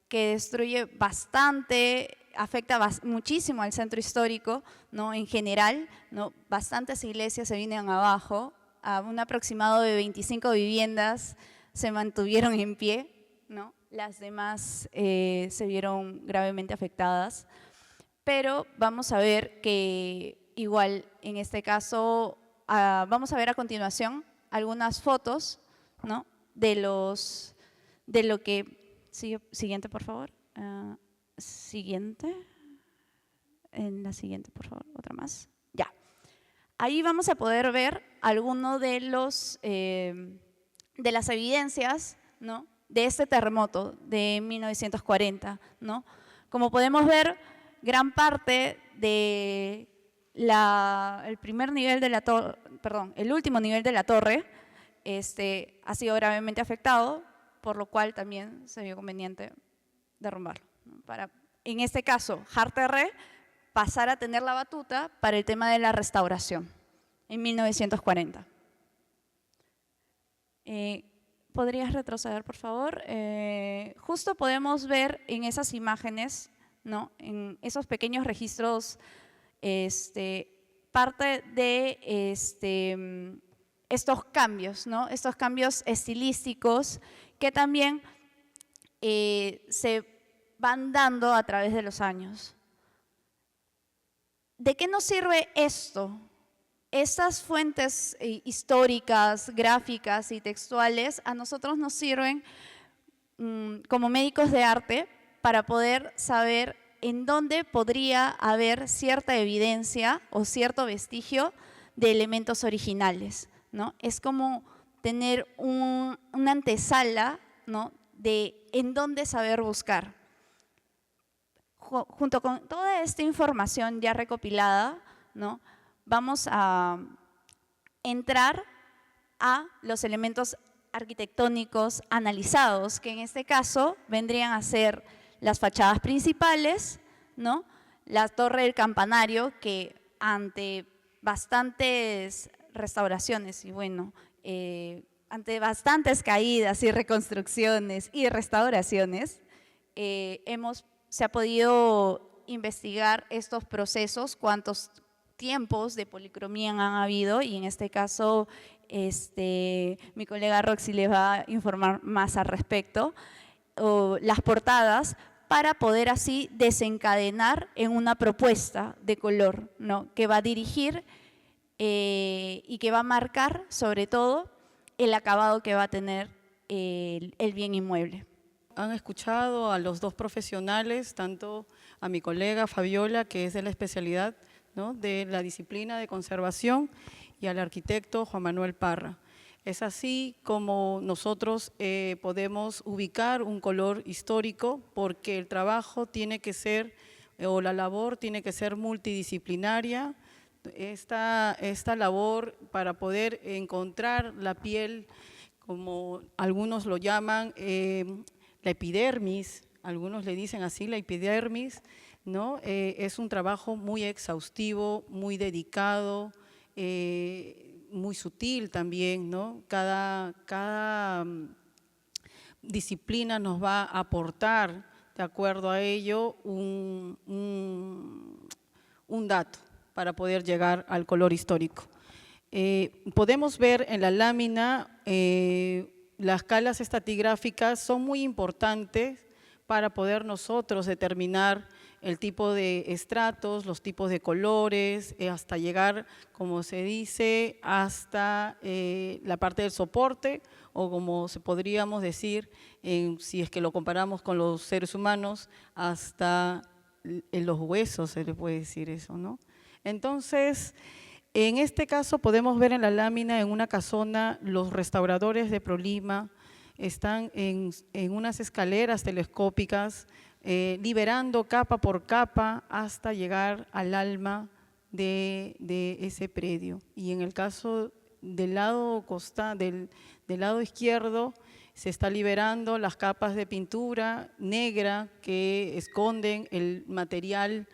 Speaker 3: que destruye bastante, afecta muchísimo al centro histórico, ¿no? En general, ¿no? Bastantes iglesias se vienen abajo, a un aproximado de 25 viviendas se mantuvieron en pie, ¿no? Las demás se vieron gravemente afectadas, pero vamos a ver que igual en este caso, vamos a ver a continuación algunas fotos, ¿no? de lo que… Siguiente, por favor. Siguiente. En la siguiente, por favor, otra más. Ya. Ahí vamos a poder ver algunos de las evidencias, ¿no? de este terremoto de 1940, ¿no? Como podemos ver, gran parte de el primer nivel de la torre, perdón, el último nivel de la torre ha sido gravemente afectado, por lo cual también se vio conveniente derrumbarlo, ¿no? Para, en este caso, HART-R pasar a tener la batuta para el tema de la restauración en 1940. ¿Podrías retroceder, por favor? Justo podemos ver en esas imágenes, ¿no? En esos pequeños registros, parte de estos cambios, ¿no? Estos cambios estilísticos que también se van dando a través de los años. ¿De qué nos sirve esto? Estas fuentes históricas, gráficas y textuales a nosotros nos sirven como médicos de arte para poder saber en dónde podría haber cierta evidencia o cierto vestigio de elementos originales, ¿no? Es como tener una antesala, ¿no? de en dónde saber buscar. Junto con toda esta información ya recopilada, ¿no? vamos a entrar a los elementos arquitectónicos analizados, que en este caso vendrían a ser las fachadas principales, ¿no? La torre del campanario, que ante bastantes restauraciones y bueno, ante bastantes caídas y reconstrucciones y restauraciones, se ha podido investigar estos procesos, cuántos tiempos de policromía han habido, y en este caso mi colega Roxy les va a informar más al respecto, o las portadas, para poder así desencadenar en una propuesta de color, ¿no? que va a dirigir y que va a marcar sobre todo el acabado que va a tener el bien inmueble.
Speaker 2: Han escuchado a los dos profesionales, tanto a mi colega Fabiola, que es de la especialidad, ¿no? de la disciplina de conservación, y al arquitecto Juan Manuel Parra. Es así como nosotros podemos ubicar un color histórico, porque el trabajo tiene que ser, o la labor tiene que ser multidisciplinaria. Esta labor, para poder encontrar la piel, como algunos lo llaman, la epidermis, algunos le dicen así, la epidermis, ¿no? Es un trabajo muy exhaustivo, muy dedicado, muy sutil también, ¿no? Cada disciplina nos va a aportar, de acuerdo a ello, un dato para poder llegar al color histórico. Podemos ver en la lámina, las escalas estratigráficas son muy importantes para poder nosotros determinar el tipo de estratos, los tipos de colores, hasta llegar, como se dice, hasta la parte del soporte, o como podríamos decir, si es que lo comparamos con los seres humanos, hasta en los huesos se le puede decir eso, ¿no? Entonces, en este caso podemos ver en la lámina, en una casona, los restauradores de ProLima están en unas escaleras telescópicas, liberando capa por capa hasta llegar al alma de ese predio. Y en el caso del lado del lado izquierdo, se está liberando las capas de pintura negra que esconden el material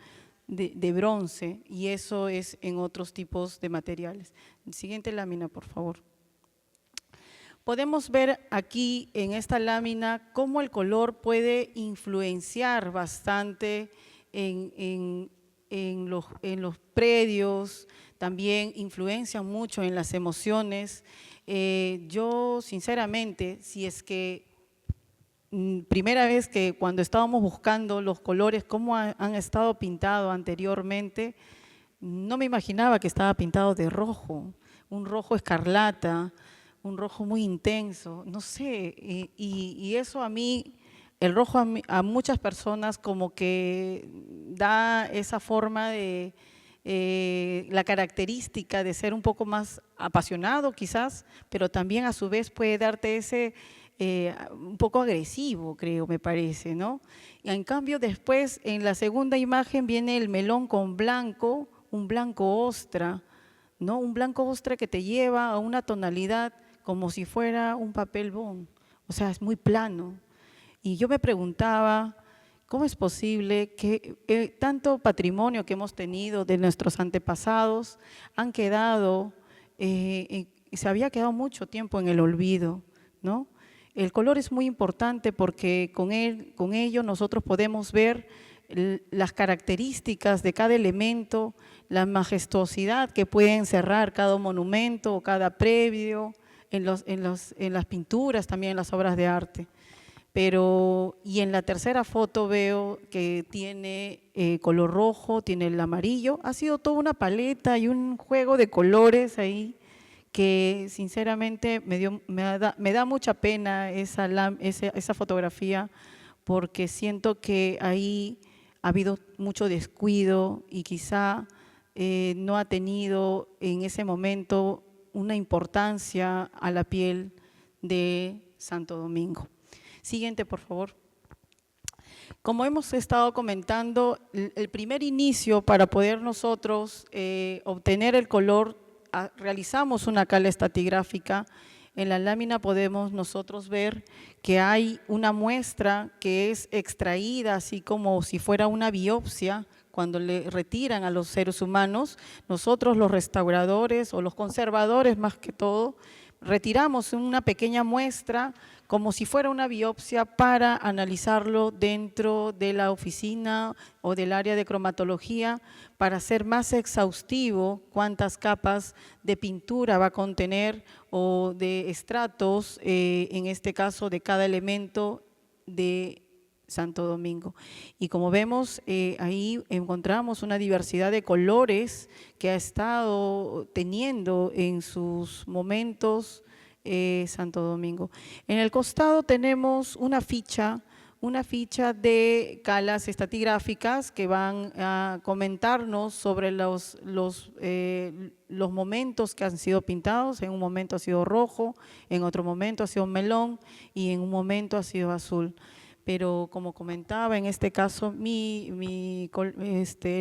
Speaker 2: de bronce, y eso es en otros tipos de materiales. Siguiente lámina, por favor. Podemos ver aquí en esta lámina cómo el color puede influenciar bastante en los predios, también influencia mucho en las emociones. Yo, sinceramente, si es que primera vez que cuando estábamos buscando los colores, cómo han estado pintados anteriormente, no me imaginaba que estaba pintado de rojo, un rojo escarlata, un rojo muy intenso, no sé, y eso a mí, el rojo a muchas personas como que da esa forma de, la característica de ser un poco más apasionado quizás, pero también a su vez puede darte ese un poco agresivo, creo, me parece, ¿no? Y en cambio después, en la segunda imagen viene el melón con blanco, un blanco ostra, ¿no? Un blanco ostra que te lleva a una tonalidad como si fuera un papel bond, o sea, es muy plano. Y yo me preguntaba, ¿cómo es posible que tanto patrimonio que hemos tenido de nuestros antepasados han quedado, se había quedado mucho tiempo en el olvido, ¿no? El color es muy importante porque con ello nosotros podemos ver las características de cada elemento, la majestuosidad que puede encerrar cada monumento o cada predio, en las pinturas, también en las obras de arte. Y en la tercera foto veo que tiene color rojo, tiene el amarillo, ha sido toda una paleta y un juego de colores ahí que sinceramente me da mucha pena esa fotografía porque siento que ahí ha habido mucho descuido y quizá no ha tenido en ese momento una importancia a la piel de Santo Domingo. Siguiente, por favor. Como hemos estado comentando, el primer inicio para poder nosotros obtener el color, realizamos una cala estratigráfica. En la lámina podemos nosotros ver que hay una muestra que es extraída así como si fuera una biopsia. Cuando le retiran a los seres humanos, nosotros los restauradores o los conservadores más que todo, retiramos una pequeña muestra como si fuera una biopsia para analizarlo dentro de la oficina o del área de cromatología para ser más exhaustivo cuántas capas de pintura va a contener o de estratos, en este caso de cada elemento de Santo Domingo. Y como vemos, ahí encontramos una diversidad de colores que ha estado teniendo en sus momentos Santo Domingo. En el costado tenemos una ficha de calas estratigráficas que van a comentarnos sobre los momentos que han sido pintados. En un momento ha sido rojo, en otro momento ha sido melón y en un momento ha sido azul. Pero como comentaba, en este caso el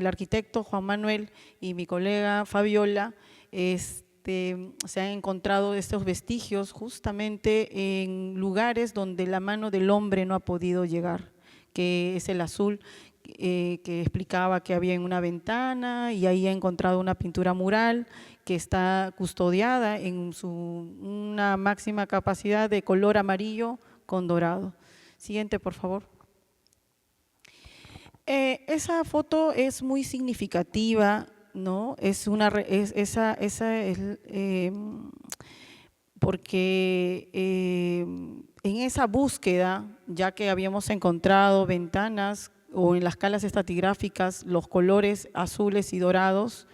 Speaker 2: arquitecto Juan Manuel y mi colega Fabiola se han encontrado estos vestigios justamente en lugares donde la mano del hombre no ha podido llegar, que es el azul que explicaba que había en una ventana y ahí ha encontrado una pintura mural que está custodiada en una máxima capacidad de color amarillo con dorado. Siguiente, por favor. Esa foto es muy significativa, ¿no? Porque en esa búsqueda, ya que habíamos encontrado ventanas o en las calas estratigráficas los colores azules y dorados,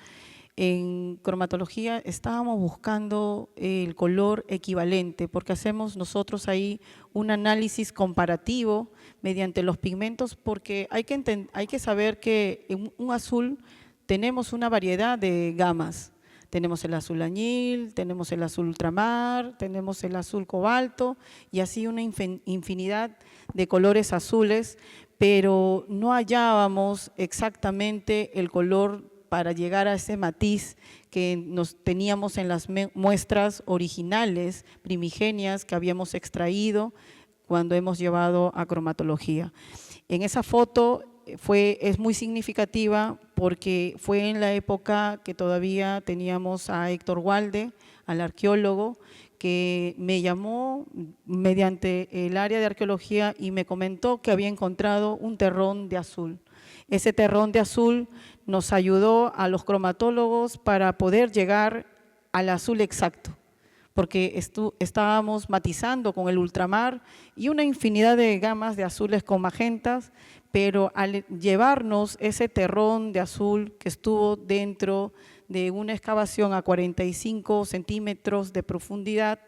Speaker 2: en cromatología estábamos buscando el color equivalente porque hacemos nosotros ahí un análisis comparativo mediante los pigmentos porque hay que saber que en un azul tenemos una variedad de gamas. Tenemos el azul añil, tenemos el azul ultramar, tenemos el azul cobalto y así una infinidad de colores azules, pero no hallábamos exactamente el color para llegar a ese matiz que nos teníamos en las muestras originales, primigenias, que habíamos extraído cuando hemos llevado a cromatología. En esa foto es muy significativa porque fue en la época que todavía teníamos a Héctor Walde, al arqueólogo, que me llamó mediante el área de arqueología y me comentó que había encontrado un terrón de azul. Ese terrón de azul nos ayudó a los cromatólogos para poder llegar al azul exacto, porque estábamos matizando con el ultramar y una infinidad de gamas de azules con magentas, pero al llevarnos ese terrón de azul que estuvo dentro de una excavación a 45 centímetros de profundidad,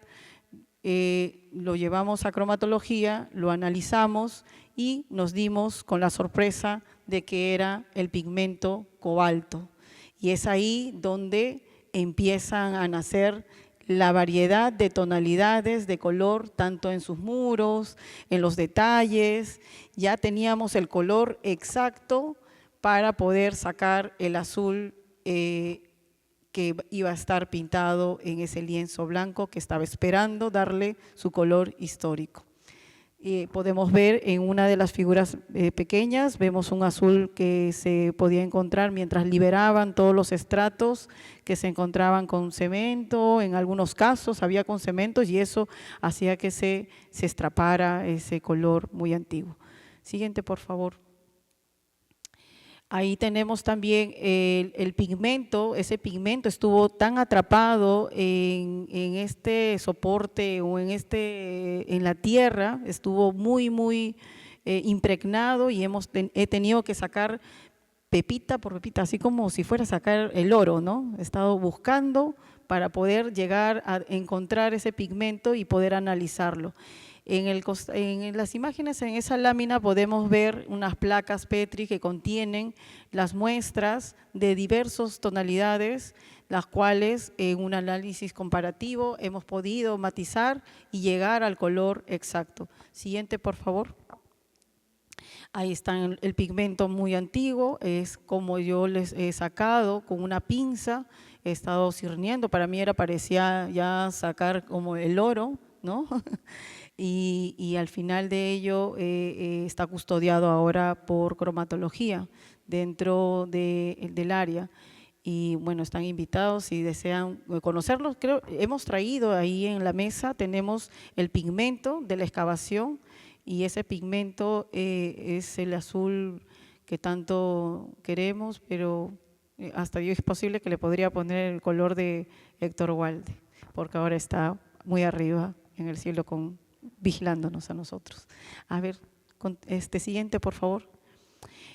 Speaker 2: lo llevamos a cromatología, lo analizamos y nos dimos con la sorpresa de que era el pigmento cobalto. Y es ahí donde empiezan a nacer la variedad de tonalidades de color, tanto en sus muros, en los detalles. Ya teníamos el color exacto para poder sacar el azul que iba a estar pintado en ese lienzo blanco que estaba esperando darle su color histórico. Podemos ver en una de las figuras pequeñas, vemos un azul que se podía encontrar mientras liberaban todos los estratos que se encontraban con cemento, en algunos casos había con cementos y eso hacía que se estrapara ese color muy antiguo. Siguiente, por favor. Ahí tenemos también el pigmento, ese pigmento estuvo tan atrapado en este soporte o en la tierra, estuvo muy impregnado y he tenido que sacar pepita por pepita, así como si fuera a sacar el oro, ¿no? He estado buscando para poder llegar a encontrar ese pigmento y poder analizarlo. En las imágenes, en esa lámina podemos ver unas placas Petri que contienen las muestras de diversas tonalidades, las cuales en un análisis comparativo hemos podido matizar y llegar al color exacto. Siguiente, por favor. Ahí está el pigmento muy antiguo, es como yo les he sacado con una pinza, he estado cirniendo, para mí parecía ya sacar como el oro, ¿no? Y al final de ello está custodiado ahora por cromatología dentro del área. Y bueno, están invitados si desean conocerlos. Creo hemos traído ahí en la mesa, tenemos el pigmento de la excavación y ese pigmento es el azul que tanto queremos, pero hasta yo es posible que le podría poner el color de Héctor Walde, porque ahora está muy arriba en el cielo vigilándonos a nosotros. A ver, siguiente, por favor.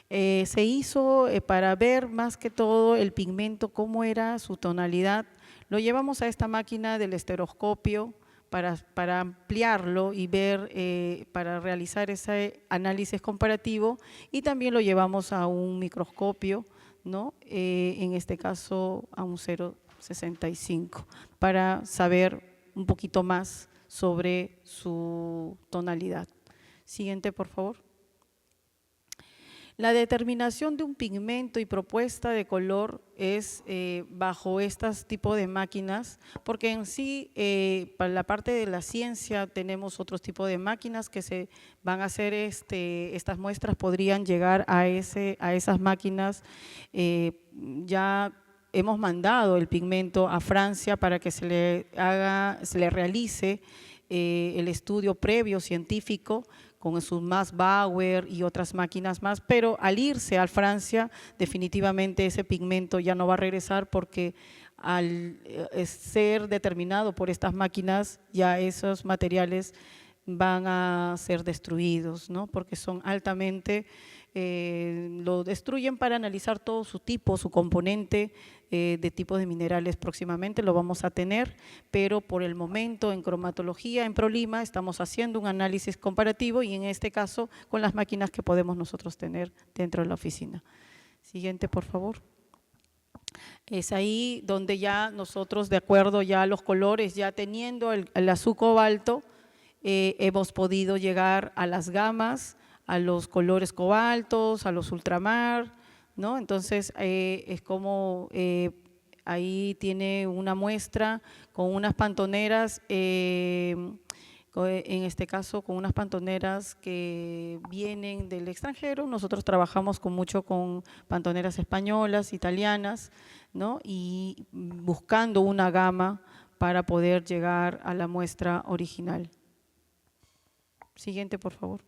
Speaker 2: Se hizo para ver más que todo el pigmento, cómo era su tonalidad. Lo llevamos a esta máquina del estereoscopio para ampliarlo y ver, para realizar ese análisis comparativo, y también lo llevamos a un microscopio, ¿no? En este caso a un 0,65 para saber un poquito más sobre su tonalidad. Siguiente, por favor. La determinación de un pigmento y propuesta de color es bajo estos tipos de máquinas, porque en sí, para la parte de la ciencia, tenemos otros tipos de máquinas que se van a hacer, estas muestras podrían llegar a esas máquinas. Ya hemos mandado el pigmento a Francia para que se le realice el estudio previo científico con sus Max Bauer y otras máquinas más, pero al irse a Francia definitivamente ese pigmento ya no va a regresar, porque al ser determinado por estas máquinas ya esos materiales van a ser destruidos, ¿no? Porque son altamente, lo destruyen para analizar todo su tipo, su componente de tipos de minerales. Próximamente lo vamos a tener, pero por el momento en cromatología, en ProLima, estamos haciendo un análisis comparativo y en este caso con las máquinas que podemos nosotros tener dentro de la oficina. Siguiente, por favor. Es ahí donde ya nosotros, de acuerdo ya a los colores, ya teniendo el azul cobalto, hemos podido llegar a las gamas, a los colores cobaltos, a los ultramar, ¿no? Entonces, es como ahí tiene una muestra con unas pantoneras, en este caso con unas pantoneras que vienen del extranjero. Nosotros trabajamos mucho con pantoneras españolas, italianas, ¿no? Y buscando una gama para poder llegar a la muestra original. Siguiente, por favor.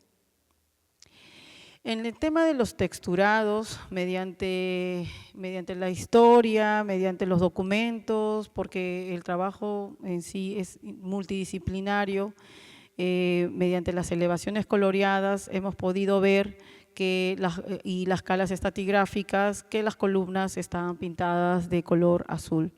Speaker 2: En el tema de los texturados, mediante la historia, mediante los documentos, porque el trabajo en sí es multidisciplinario, mediante las elevaciones coloreadas hemos podido ver que y las calas estratigráficas, que las columnas están pintadas de color azul.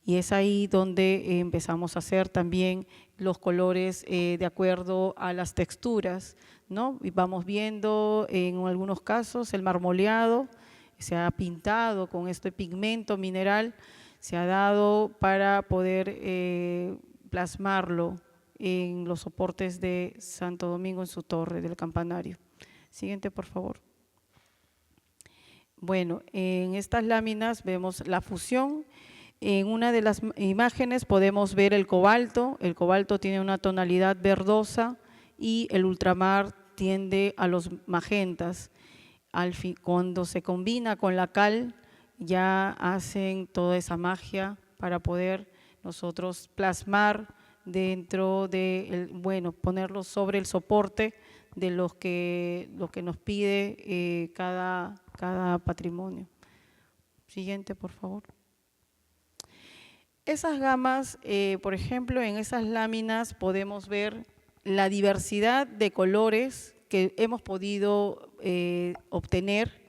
Speaker 2: Y es ahí donde empezamos a hacer también los colores de acuerdo a las texturas, ¿no? Y vamos viendo en algunos casos el marmoleado, se ha pintado con este pigmento mineral, se ha dado para poder plasmarlo en los soportes de Santo Domingo en su torre del campanario. Siguiente, por favor. Bueno, en estas láminas vemos la fusión. En una de las imágenes podemos ver el cobalto tiene una tonalidad verdosa y el ultramar tiende a los magentas. Cuando se combina con la cal, ya hacen toda esa magia para poder nosotros plasmar dentro de, ponerlo sobre el soporte de lo que nos pide cada patrimonio. Siguiente, por favor. Esas gamas, por ejemplo, en esas láminas podemos ver la diversidad de colores que hemos podido obtener.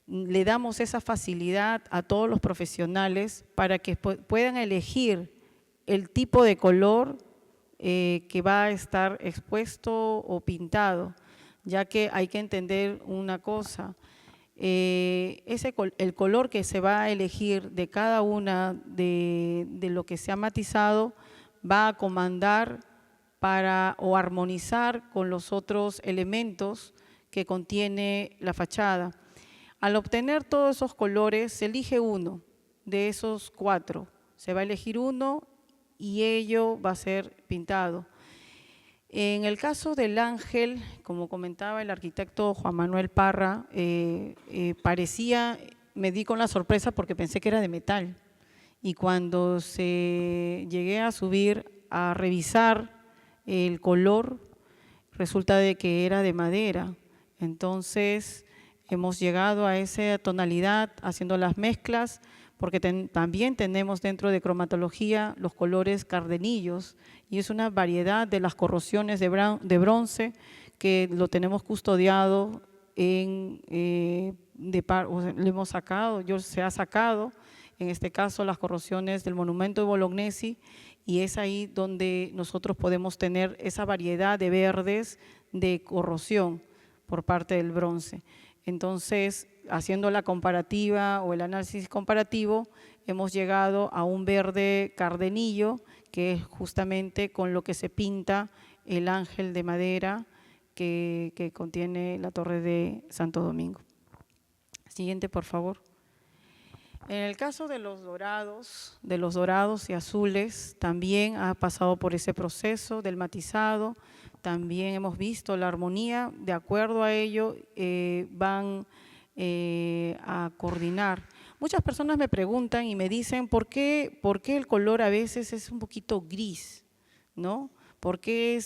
Speaker 2: Le damos esa facilidad a todos los profesionales para que puedan elegir el tipo de color que va a estar expuesto o pintado, ya que hay que entender una cosa. El color que se va a elegir de cada una de lo que se ha matizado va a comandar o armonizar con los otros elementos que contiene la fachada. Al obtener todos esos colores, se elige uno de esos 4. Se va a elegir uno y ello va a ser pintado. En el caso del ángel, como comentaba el arquitecto Juan Manuel Parra, me di con la sorpresa porque pensé que era de metal. Y cuando llegué a subir a revisar el color, resulta de que era de madera. Entonces, hemos llegado a esa tonalidad haciendo las mezclas, porque también tenemos dentro de cromatología los colores cardenillos, y es una variedad de las corrosiones de bronce que lo tenemos custodiado, lo hemos sacado, se ha sacado, en este caso las corrosiones del monumento de Bolognesi, y es ahí donde nosotros podemos tener esa variedad de verdes de corrosión por parte del bronce. Entonces, haciendo la comparativa o el análisis comparativo, hemos llegado a un verde cardenillo, que es justamente con lo que se pinta el ángel de madera que contiene la torre de Santo Domingo. Siguiente, por favor. En el caso de los dorados y azules, también ha pasado por ese proceso del matizado. También hemos visto la armonía, de acuerdo a ello van a coordinar. Muchas personas me preguntan y me dicen ¿por qué el color a veces es un poquito gris? ¿No?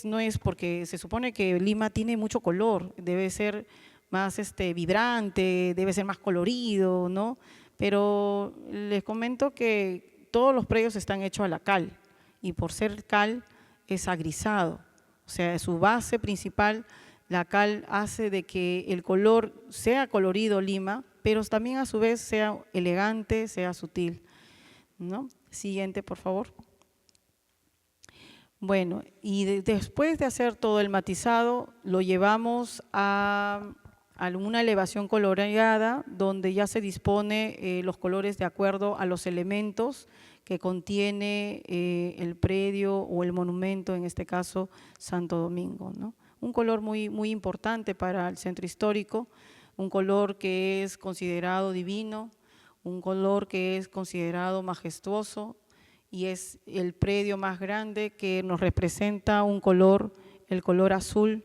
Speaker 2: No es porque se supone que Lima tiene mucho color, debe ser más vibrante, debe ser más colorido, ¿no? Pero les comento que todos los predios están hechos a la cal y por ser cal es agrisado. O sea, su base principal, la cal hace de que el color sea colorido Lima, pero también a su vez sea elegante, sea sutil, ¿no? Siguiente, por favor. Bueno, y después de hacer todo el matizado, lo llevamos a una elevación coloreada donde ya se dispone los colores de acuerdo a los elementos que contiene el predio o el monumento, en este caso Santo Domingo, ¿no? Un color muy, muy importante para el centro histórico, un color que es considerado divino, un color que es considerado majestuoso y es el predio más grande que nos representa el color azul,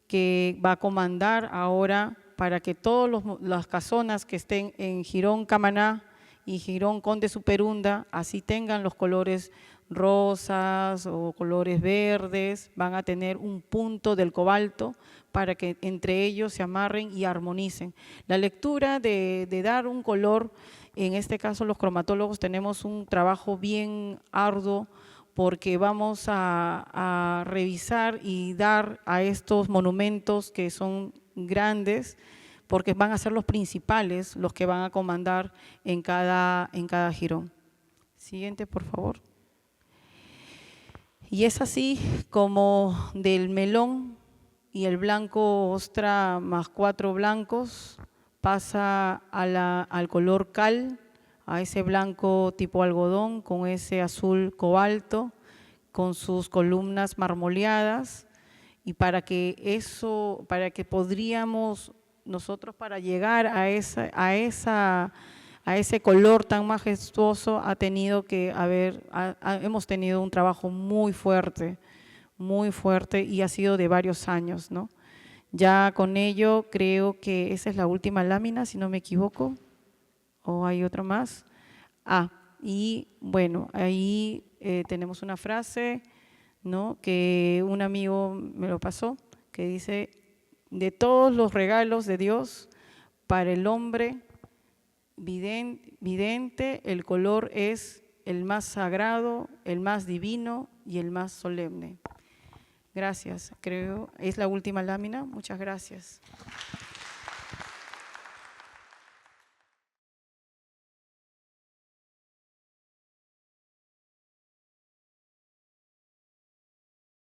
Speaker 2: que va a comandar ahora para que todas las casonas que estén en Girón Camaná y Girón Conde Superunda así tengan los colores rosas o colores verdes, van a tener un punto del cobalto para que entre ellos se amarren y armonicen. La lectura de dar un color, en este caso los cromatólogos tenemos un trabajo bien arduo porque vamos a revisar y dar a estos monumentos que son grandes, porque van a ser los principales, los que van a comandar en cada jirón. Siguiente, por favor. Y es así como del melón y el blanco ostra más 4 blancos pasa al color cal, a ese blanco tipo algodón con ese azul cobalto, con sus columnas marmoleadas, y para que podríamos nosotros para llegar a ese color tan majestuoso hemos tenido un trabajo muy fuerte y ha sido de varios años, ¿no? Ya con ello creo que esa es la última lámina, si no me equivoco, o hay otro más. Y bueno, ahí tenemos una frase, ¿no?, que un amigo me lo pasó, que dice: de todos los regalos de Dios, para el hombre vidente, el color es el más sagrado, el más divino y el más solemne. Gracias, creo, es la última lámina. Muchas gracias.